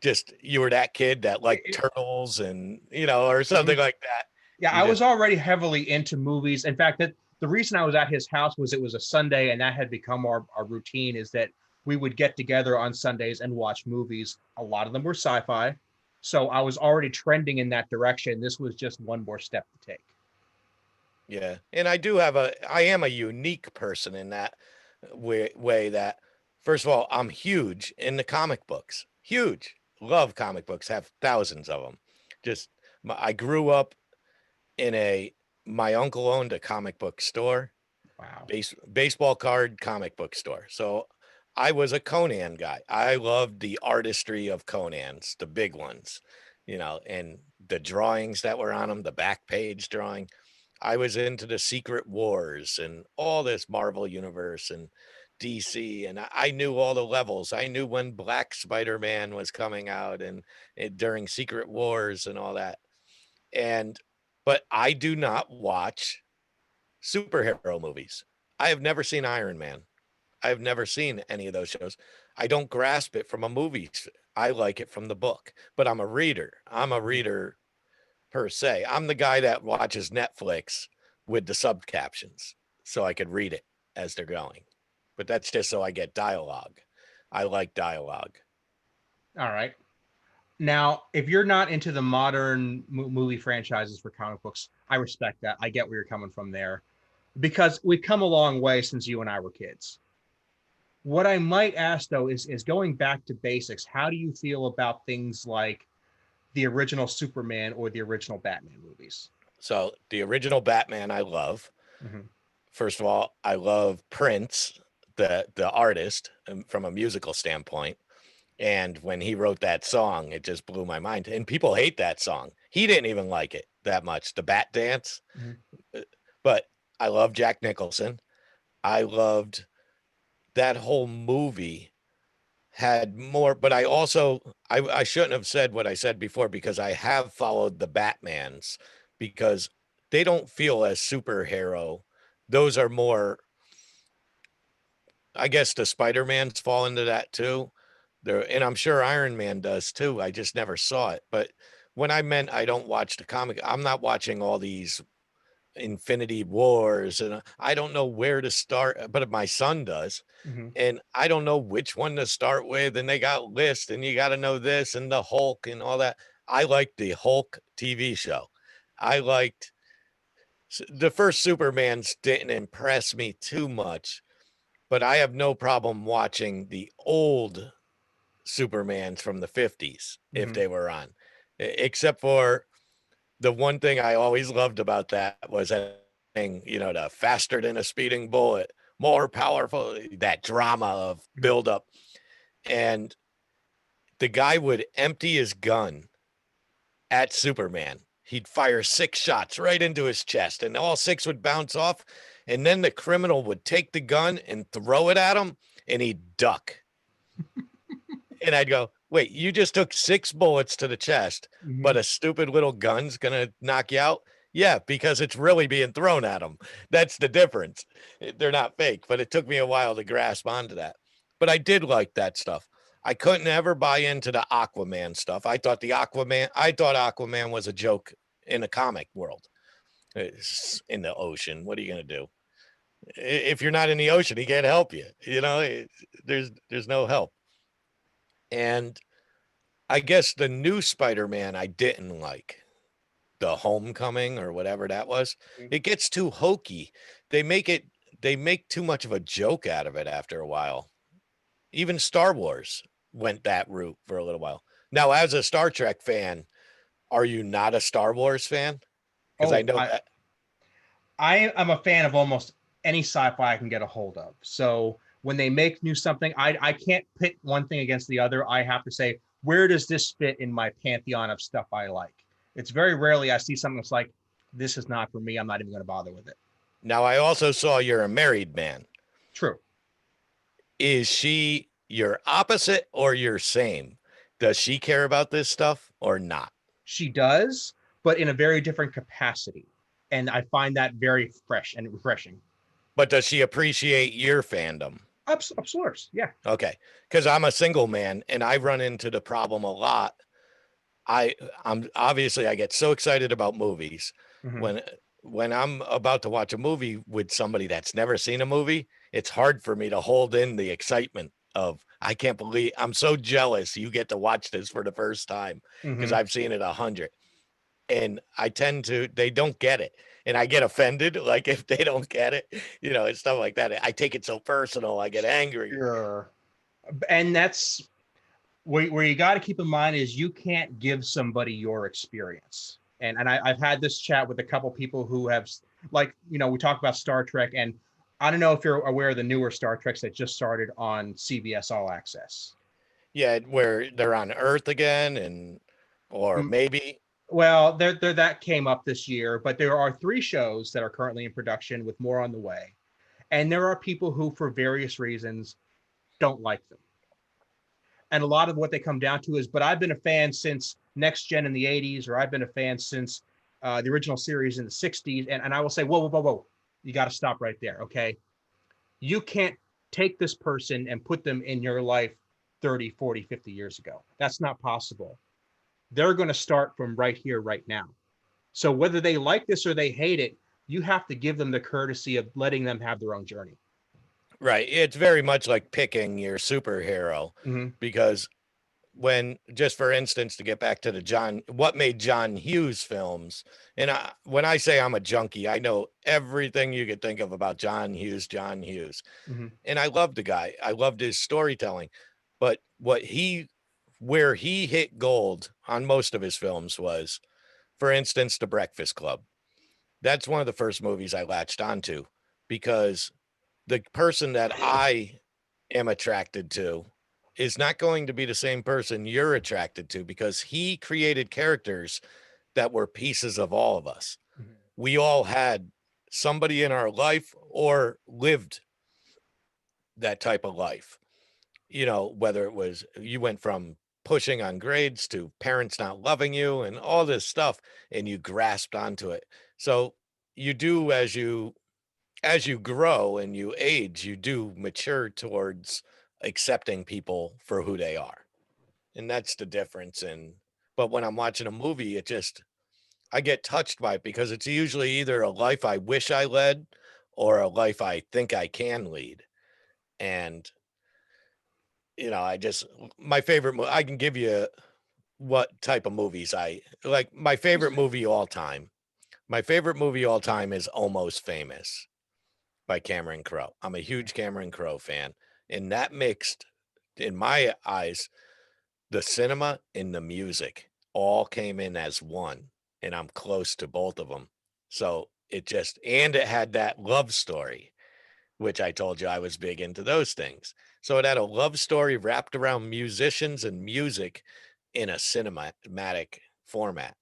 [SPEAKER 2] Just you were that kid that liked
[SPEAKER 1] It-
[SPEAKER 2] turtles and or something
[SPEAKER 1] mhm.
[SPEAKER 2] like that.
[SPEAKER 1] Yeah,
[SPEAKER 2] You
[SPEAKER 1] I
[SPEAKER 2] just
[SPEAKER 1] was already heavily into movies. In fact, that the reason I was at his house was it was a Sunday, and that had become our routine. Is that we would get together on Sundays and watch movies. A lot of them were sci-fi, so I was already trending in that direction. This was just one more step to take.
[SPEAKER 2] Yeah. And I am a unique person in that way that, first of all, I'm huge in the comic books. Huge. Love comic books, have thousands of them. Just, I grew up in my uncle owned a comic book store,
[SPEAKER 1] Wow.
[SPEAKER 2] baseball card comic book store. So I was a Conan guy. I loved the artistry of Conan's, the big ones, and the drawings that were on them, the back page drawing. I was into the Secret Wars and all this Marvel universe and DC, and I knew all the levels. I knew when Black Spider-Man was coming out and during Secret Wars and all that. And but I do not watch superhero movies. I have never seen Iron Man. I have never seen any of those shows. I don't grasp it from a movie. I like it from the book, but I'm a reader. I'm a
[SPEAKER 1] Mhm.
[SPEAKER 2] reader per se. I'm the guy that watches Netflix with the sub captions so I could read it as they're going. But that's just so I get dialogue. I like dialogue.
[SPEAKER 1] All right. Now, if you're not into the modern movie franchises for comic books, I respect that. I get where you're coming from there because we've come a long way since you and I were kids. What I might ask though is going back to basics. How do you feel about things like the original Superman or the original Batman movies?
[SPEAKER 2] So the original Batman I love.
[SPEAKER 1] Mhm.
[SPEAKER 2] First of all, I love Prince, the artist, from a musical standpoint. And when he wrote that song, it just blew my mind. And people hate that song. He didn't even like it that much, the Bat Dance.
[SPEAKER 1] Mhm.
[SPEAKER 2] Uh, But I love Jack Nicholson. I loved that whole movie had more, but I shouldn't have said what I said before because I have followed the Batmans because they don't feel as superhero. Those are more I guess the Spider-Mans fall into that too. There, and I'm sure Iron Man does too. I just never saw it. But when I meant I don't watch the comic, I'm not watching all these Infinity Wars, and I don't know where to start, but my son does.
[SPEAKER 1] Hmm.
[SPEAKER 2] And I don't know which one to start with. And they got lists, and you got to know this and the Hulk and all that. I liked the Hulk TV show. I liked the first Supermans didn't impress me too much, but I have no problem watching the old Supermans from the 50s if
[SPEAKER 1] Hmm.
[SPEAKER 2] they were on, except for the one thing I always loved about that was that thing, the faster than a speeding bullet, more powerful, that drama of buildup. And the guy would empty his gun at Superman. He'd fire 6 shots right into his chest, and all 6 would bounce off. And then the criminal would take the gun and throw it at him, and he'd duck. And I'd go, wait, you just took 6 bullets to the chest,
[SPEAKER 1] Hmm.
[SPEAKER 2] but a stupid little gun's gonna knock you out? Yeah, because it's really being thrown at him. That's the difference. They're not fake, but it took me a while to grasp onto that. But I did like that stuff. I couldn't ever buy into the Aquaman stuff. I thought Aquaman was a joke in the comic world. It's in the ocean. What are you gonna do? If you're not in the ocean, he can't help you. There's no help. And I guess the new Spider-Man I didn't like. The Homecoming or whatever that was. It gets too hokey. They make it they make too much of a joke out of it after a while. Even Star Wars went that route for a little while. Now, as a Star Trek fan, are you not a Star Wars fan? Because I
[SPEAKER 1] Oh,
[SPEAKER 2] know
[SPEAKER 1] I
[SPEAKER 2] that.
[SPEAKER 1] I am a fan of almost any sci-fi I can get a hold of. So when they make new something, I can't pit one thing against the other. I have to say, where does this fit in my pantheon of stuff I like? It's very rarely I see something that's like, this is not for me. I'm not even going to bother with it.
[SPEAKER 2] Now, I also saw you're a married man.
[SPEAKER 1] True.
[SPEAKER 2] Is she your opposite or your same? Does she care about this stuff or not?
[SPEAKER 1] She does, but in a very different capacity. And I find that very fresh and refreshing.
[SPEAKER 2] But does she appreciate your fandom?
[SPEAKER 1] Of sorts. Yeah.
[SPEAKER 2] Okay, because I'm a single man and I run into the problem a lot. I'm obviously I get so excited about movies
[SPEAKER 1] Hmm.
[SPEAKER 2] when when I'm about to watch a movie with somebody that's never seen a movie. It's hard for me to hold in the excitement of I can't believe I'm so jealous you get to watch this for the first time because
[SPEAKER 1] Hmm.
[SPEAKER 2] I've seen it 100, and they don't get it, and I get offended like if they don't get it, and stuff like that. I take it so personal. I get angry.
[SPEAKER 1] Sure. And that's where you got to keep in mind is you can't give somebody your experience. And I've had this chat with a couple people who have, like, we talk about Star Trek, and I don't know if you're aware of the newer Star Treks that just started on CBS All Access.
[SPEAKER 2] Yeah, where they're on Earth again, and or
[SPEAKER 1] Mm,
[SPEAKER 2] maybe.
[SPEAKER 1] Well, that came up this year, but there are 3 shows that are currently in production with more on the way. And there are people who, for various reasons, don't like them. And a lot of what they come down to is, but I've been a fan since Next Gen in the 80s, or I've been a fan since the original series in the 60s. And I will say, whoa, whoa, whoa, whoa. You got to stop right there. Okay. You can't take this person and put them in your life 30, 40, 50 years ago. That's not possible. They're going to start from right here, right now. So whether they like this or they hate it, you have to give them the courtesy of letting them have their own journey.
[SPEAKER 2] Right. It's very much like picking your superhero
[SPEAKER 1] Mm-hmm.
[SPEAKER 2] because just for instance, to get back to what made John Hughes films, and when I say I'm a junkie, I know everything you could think of about John Hughes.
[SPEAKER 1] Mm-hmm.
[SPEAKER 2] And I loved the guy. I loved his storytelling. But where he hit gold on most of his films was, for instance, The Breakfast Club. That's one of the first movies I latched onto because the person that I am attracted to is not going to be the same person you're attracted to because he created characters that were pieces of all of us.
[SPEAKER 1] Mm-hmm.
[SPEAKER 2] We all had somebody in our life or lived that type of life. Whether it was you went from pushing on grades to parents not loving you and all this stuff, and you grasped onto it. So you do as you as you grow and you age, you do mature towards accepting people for who they are. And that's the difference but when I'm watching a movie, I get touched by it because it's usually either a life I wish I led or a life I think I can lead. And my favorite I can give you what type of movies I like. My favorite movie all time. My favorite movie all time is Almost Famous by Cameron Crowe. I'm a huge Cameron Crowe fan, and that mixed, in my eyes, the cinema and the music all came in as one, and I'm close to both of them. So and it had that love story, which I told you I was big into those things. So it had a love story wrapped around musicians and music in a cinematic format.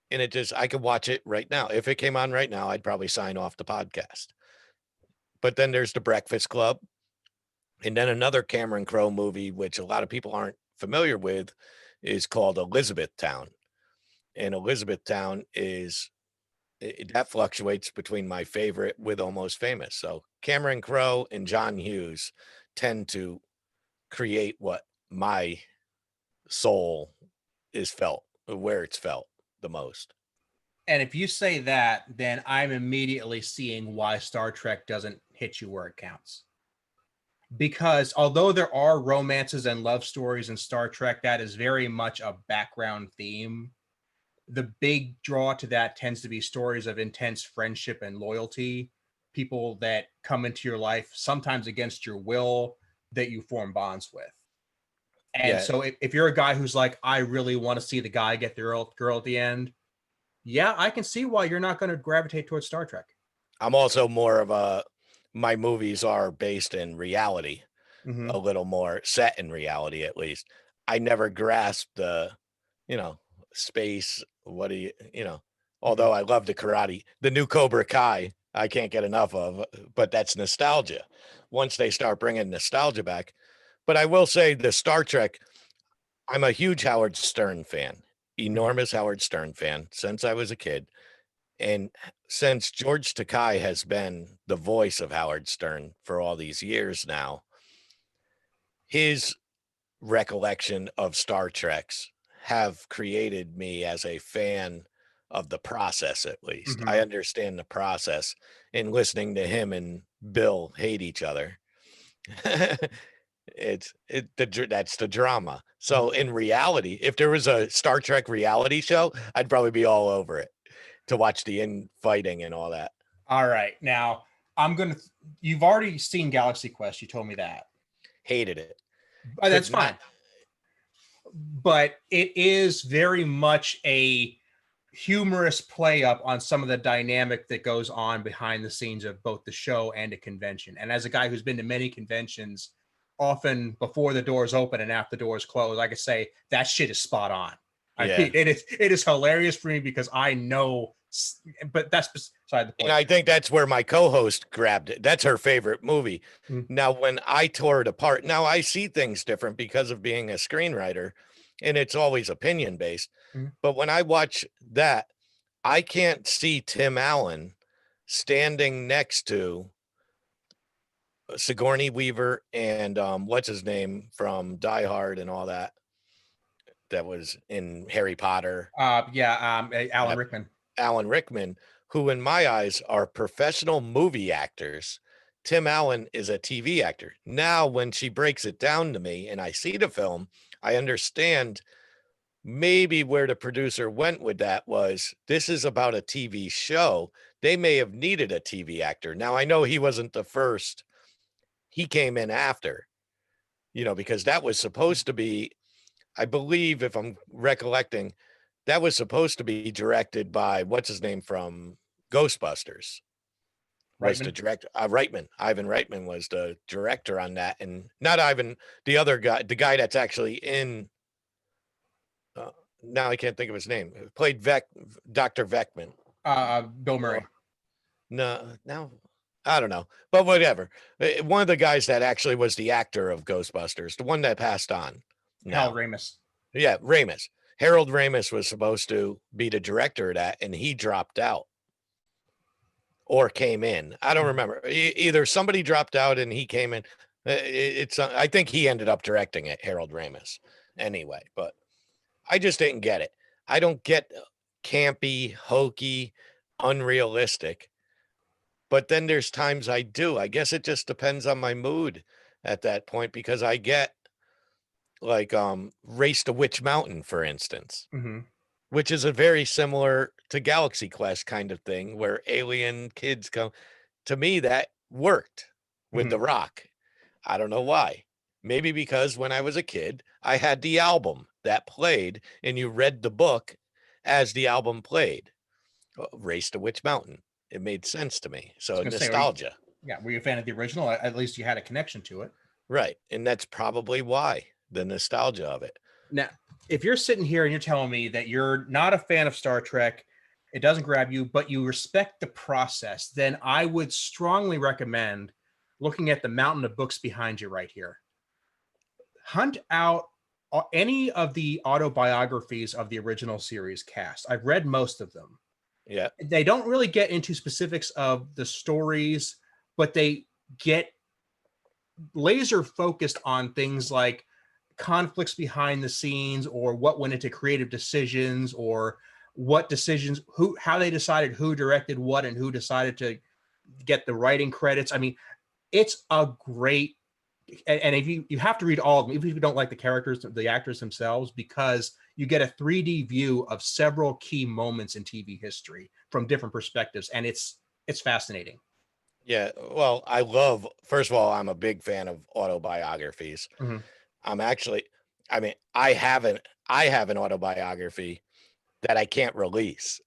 [SPEAKER 2] And I could watch it right now. If it came on right now, I'd probably sign off the podcast. But then there's The Breakfast Club. And then another Cameron Crowe movie, which a lot of people aren't familiar with, is called Elizabethtown. And Elizabethtown that fluctuates between my favorite with Almost Famous. So Cameron Crowe and John Hughes tend to create what my soul is felt, where it's felt the most.
[SPEAKER 1] And if you say that, then I'm immediately seeing why Star Trek doesn't hit you where it counts. Because although there are romances and love stories in Star Trek, that is very much a background theme. The big draw to that tends to be stories of intense friendship and loyalty, people that come into your life, sometimes against your will, that you form bonds with. And so if you're a guy who's like, I really want to see the guy get the girl at the end, yeah, I can see why you're not going to gravitate towards Star Trek.
[SPEAKER 2] I'm also more of my movies are based in reality, a little more set in reality, at least. I never grasped the, space. What do although I love the new Cobra Kai, I can't get enough of, but that's nostalgia. Once they start bringing nostalgia back. But I will say the Star Trek, I'm a huge Howard Stern fan, enormous Howard Stern fan since I was a kid. And since George Takei has been the voice of Howard Stern for all these years now, his recollection of Star Treks have created me as a fan of the process. At least I understand the process, and listening to him and Bill hate each other. That's the drama. So in reality, if there was a Star Trek reality show, I'd probably be all over it to watch the infighting and all that.
[SPEAKER 1] All right. Now you've already seen Galaxy Quest. You told me that.
[SPEAKER 2] Hated it.
[SPEAKER 1] That's fine. But it is very much a humorous play up on some of the dynamic that goes on behind the scenes of both the show and a convention. And as a guy who's been to many conventions, often before the doors open and after the doors close, I can say that shit is spot on. I mean, it is hilarious for me because I know, but that's beside the point.
[SPEAKER 2] And I think that's where my co-host grabbed it. That's her favorite movie. Now, when I tore it apart, now I see things different because of being a screenwriter, and it's always opinion based. But when I watch that, I can't see Tim Allen standing next to Sigourney Weaver and what's his name from Die Hard and all that was in Harry Potter.
[SPEAKER 1] Alan Rickman.
[SPEAKER 2] Alan Rickman, who in my eyes are professional movie actors. Tim Allen is a TV actor. Now, when she breaks it down to me and I see the film, I understand maybe where the producer went with that was this is about a TV show. They may have needed a TV actor. Now, I know he wasn't the first. He came in after, because that was supposed to be, I believe, if I'm recollecting, that was supposed to be directed by what's his name from Ghostbusters. Was the director Reitman? Ivan Reitman was the director on that, and not Ivan, the other guy, the guy that's actually in. Now I can't think of his name. Played Dr. Venkman.
[SPEAKER 1] Bill Murray.
[SPEAKER 2] No, I don't know, but whatever. One of the guys that actually was the actor of Ghostbusters, the one that passed on.
[SPEAKER 1] Harold Ramis.
[SPEAKER 2] Yeah, Ramis. Harold Ramis was supposed to be the director of that, and he dropped out. or came in. I don't remember. Either somebody dropped out and he came in. It's I think he ended up directing it, Harold Ramis, anyway. But I just didn't get it. I don't get campy, hokey, unrealistic. But then there's times I do. I guess it just depends on my mood at that point, because I get like Race to Witch Mountain, for instance,
[SPEAKER 1] Mm-hmm.
[SPEAKER 2] which is a very similar to Galaxy Quest kind of thing where alien kids come. To me, that worked with
[SPEAKER 1] Mm-hmm.
[SPEAKER 2] The Rock. I don't know why. Maybe because when I was a kid, I had the album that played and you read the book as the album played. Race to Witch Mountain. It made sense to me.
[SPEAKER 1] I was
[SPEAKER 2] So
[SPEAKER 1] gonna say,
[SPEAKER 2] nostalgia.
[SPEAKER 1] were you a fan of the original? At least you had a connection to it.
[SPEAKER 2] Right. And that's probably why, the nostalgia of it.
[SPEAKER 1] Now, if you're sitting here and you're telling me that you're not a fan of Star Trek, it doesn't grab you, but you respect the process, then I would strongly recommend looking at the mountain of books behind you right here. Hunt out any of the autobiographies of the original series cast. I've read most of them.
[SPEAKER 2] Yeah.
[SPEAKER 1] They don't really get into specifics of the stories, but they get laser focused on things like conflicts behind the scenes, or what went into creative decisions, or what decisions, how they decided who directed what and who decided to get the writing credits. I mean, it's a great, and if you have to read all of them, even if you don't like the characters, the actors themselves, because you get a 3D view of several key moments in TV history from different perspectives, and it's fascinating.
[SPEAKER 2] Yeah. Well, I love, first of all, I'm a big fan of autobiographies.
[SPEAKER 1] Mm-hmm.
[SPEAKER 2] I'm actually, I mean, I have an autobiography that I can't release.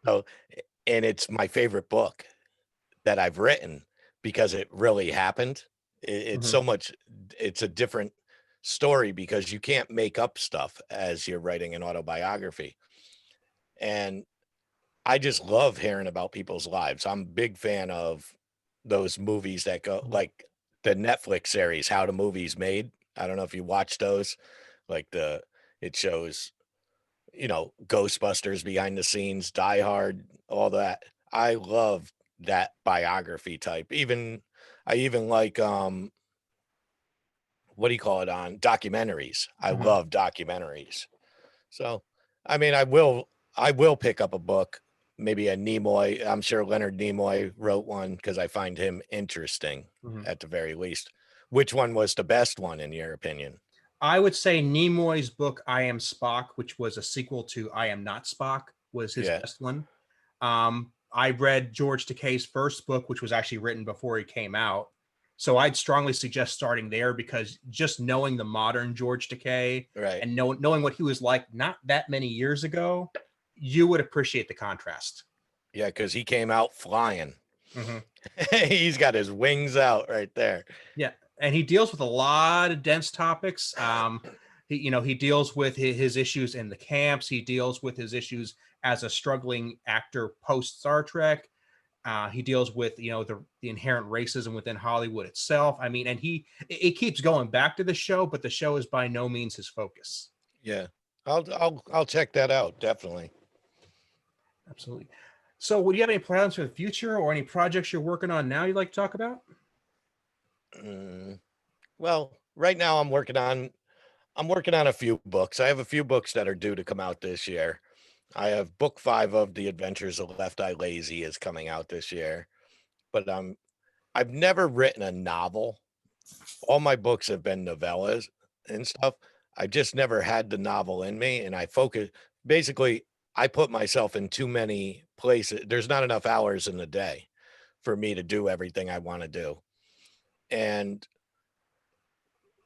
[SPEAKER 2] So, and it's my favorite book that I've written because it really happened. It's
[SPEAKER 1] Mm-hmm.
[SPEAKER 2] so much, it's a different story because you can't make up stuff as you're writing an autobiography. And I just love hearing about people's lives. I'm a big fan of those movies that go like the Netflix series, How the Movies Made. I don't know if you watch those. Like it shows, Ghostbusters behind the scenes, Die Hard, all that. I love that biography type. I even like what do you call it, on documentaries. I
[SPEAKER 1] Mm-hmm.
[SPEAKER 2] love documentaries. So, I mean, I will pick up a book, maybe a Nimoy. I'm sure Leonard Nimoy wrote one because I find him interesting
[SPEAKER 1] Mm-hmm.
[SPEAKER 2] at the very least. Which one was the best one in your opinion?
[SPEAKER 1] I would say Nimoy's book "I Am Spock," which was a sequel to "I Am Not Spock," was his
[SPEAKER 2] Yeah,
[SPEAKER 1] best one. I read George Takei's first book, which was actually written before he came out. So I'd strongly suggest starting there, because just knowing the modern George Takei
[SPEAKER 2] right.
[SPEAKER 1] and knowing what he was like not that many years ago, you would appreciate the contrast.
[SPEAKER 2] Yeah, because he came out flying.
[SPEAKER 1] Mm-hmm.
[SPEAKER 2] He's got his wings out right there.
[SPEAKER 1] Yeah, and he deals with a lot of dense topics. He deals with his issues in the camps. He deals with his issues as a struggling actor post Star Trek. He deals with the inherent racism within Hollywood itself. I mean, and it keeps going back to the show, but the show is by no means his focus.
[SPEAKER 2] Yeah, I'll check that out definitely.
[SPEAKER 1] Absolutely. So, would you have any plans for the future, or any projects you're working on now you'd like to talk about?
[SPEAKER 2] Mm, well, right now I'm working on a few books. I have a few books that are due to come out this year. I have book 5 of The Adventures of Left Eye Lazy is coming out this year, but I've never written a novel. All my books have been novellas and stuff. I just never had the novel in me, and I focus basically I put myself in too many places. There's not enough hours in the day for me to do everything I want to do. And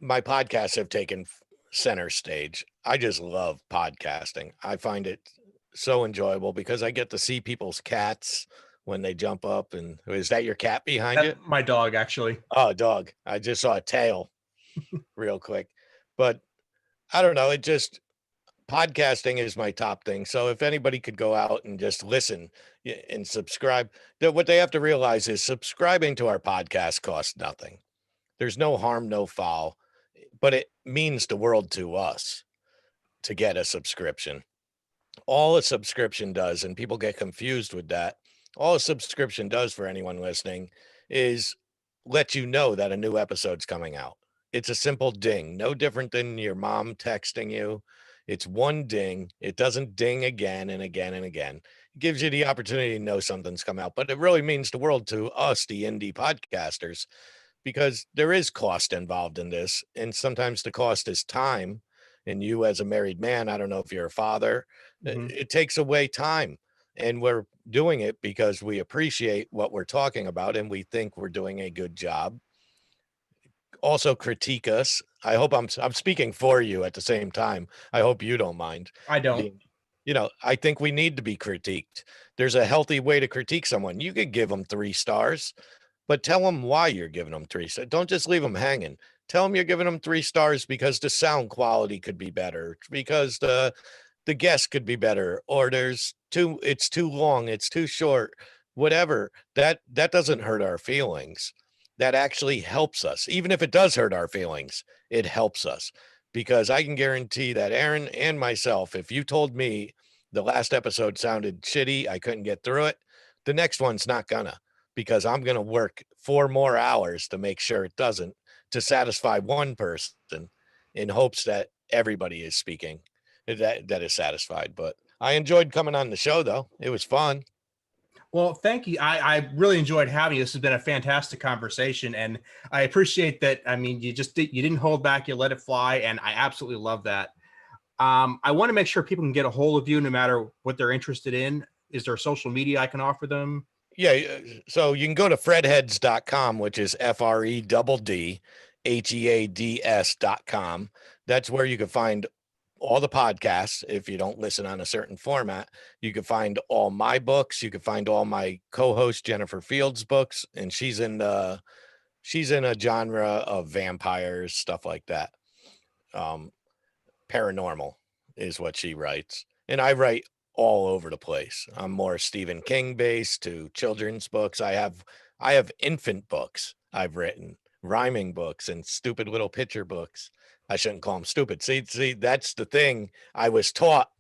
[SPEAKER 2] my podcasts have taken center stage. I just love podcasting. I find it so enjoyable because I get to see people's cats when they jump up. And is that your cat behind you?
[SPEAKER 1] My dog, actually.
[SPEAKER 2] Oh, dog. I just saw a tail real quick. But I don't know. Podcasting is my top thing. So if anybody could go out and just listen and subscribe, that what they have to realize is subscribing to our podcast costs nothing. There's no harm, no foul, but it means the world to us to get a subscription. All a subscription does, and people get confused with that, All a subscription does for anyone listening is let you know that a new episode's coming out. It's a simple ding, no different than your mom texting you. It's one ding. It doesn't ding again and again and again. It gives you the opportunity to know something's come out, but it really means the world to us, the indie podcasters, because there is cost involved in this. And sometimes the cost is time. And you, as a married man, I don't know if you're a father,
[SPEAKER 1] Hmm.
[SPEAKER 2] it takes away time. And we're doing it because we appreciate what we're talking about and we think we're doing a good job. Also critique us. I hope I'm speaking for you at the same time. I hope you don't mind
[SPEAKER 1] I don't.
[SPEAKER 2] being, I think we need to be critiqued. There's a healthy way to critique someone. You could give them 3 stars, but tell them why you're giving them 3 stars. Don't just leave them hanging. Tell them you're giving them 3 stars because the sound quality could be better, because the guest could be better, or it's too long, it's too short, whatever. That doesn't hurt our feelings. That actually helps us. Even if it does hurt our feelings, it helps us, because I can guarantee that Aaron and myself, if you told me the last episode sounded shitty, I couldn't get through it, the next one's not gonna, because I'm gonna work 4 more hours to make sure it doesn't, to satisfy one person, in hopes that everybody is speaking that is satisfied. But I enjoyed coming on the show, though. It was fun.
[SPEAKER 1] Well, thank you. I really enjoyed having you. This has been a fantastic conversation, and I appreciate that. I mean, you didn't hold back, you let it fly, and I absolutely love that. I want to make sure people can get a hold of you no matter what they're interested in. Is there social media I can offer them?
[SPEAKER 2] Yeah. So you can go to fredheads.com, which is FREDDHEADS.com. That's where you can find all the podcasts. If you don't listen on a certain format, you can find all my books. You can find all my co-host Jennifer Fields' books, and she's in a genre of vampires, stuff like that. Um, Paranormal is what she writes. And I write all over the place. I'm more Stephen King based to children's books. I have infant books I've written, rhyming books and stupid little picture books. I shouldn't call them stupid. See, that's the thing I was taught.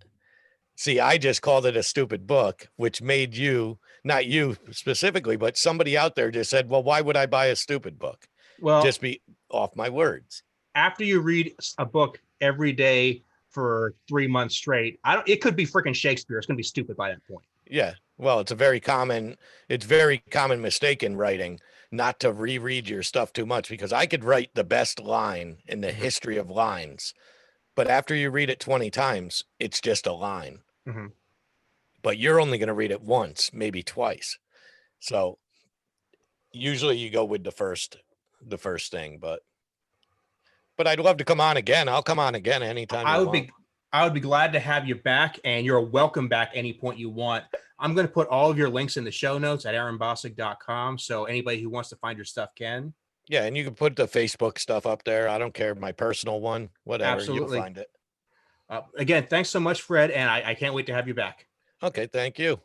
[SPEAKER 2] See, I just called it a stupid book, which made you, not you specifically, but somebody out there just said, well, why would I buy a stupid book?
[SPEAKER 1] Well,
[SPEAKER 2] Just be off my words.
[SPEAKER 1] after you read a book every day for 3 months straight, I don't. It could be freaking Shakespeare. It's going to be stupid by that point.
[SPEAKER 2] Yeah. Well, it's very common mistake in writing not to reread your stuff too much, because I could write the best line in the
[SPEAKER 1] Mhm.
[SPEAKER 2] history of lines, but after you read it 20 times, it's just a line.
[SPEAKER 1] Mhm.
[SPEAKER 2] But you're only going to read it once, maybe twice. So usually you go with the first thing, but I'd love to come on again. I'll come on again anytime
[SPEAKER 1] I
[SPEAKER 2] you
[SPEAKER 1] would
[SPEAKER 2] want.
[SPEAKER 1] be I would be glad to have you back, and you're welcome back any point you want. I'm going to put all of your links in the show notes at aaronbossick.com, so anybody who wants to find your stuff can.
[SPEAKER 2] Yeah, and you can put the Facebook stuff up there. I don't care, my personal one, whatever, you'll
[SPEAKER 1] Absolutely.
[SPEAKER 2] find it.
[SPEAKER 1] Again, thanks so much, Fred, and I can't wait to have you back.
[SPEAKER 2] Okay, thank you.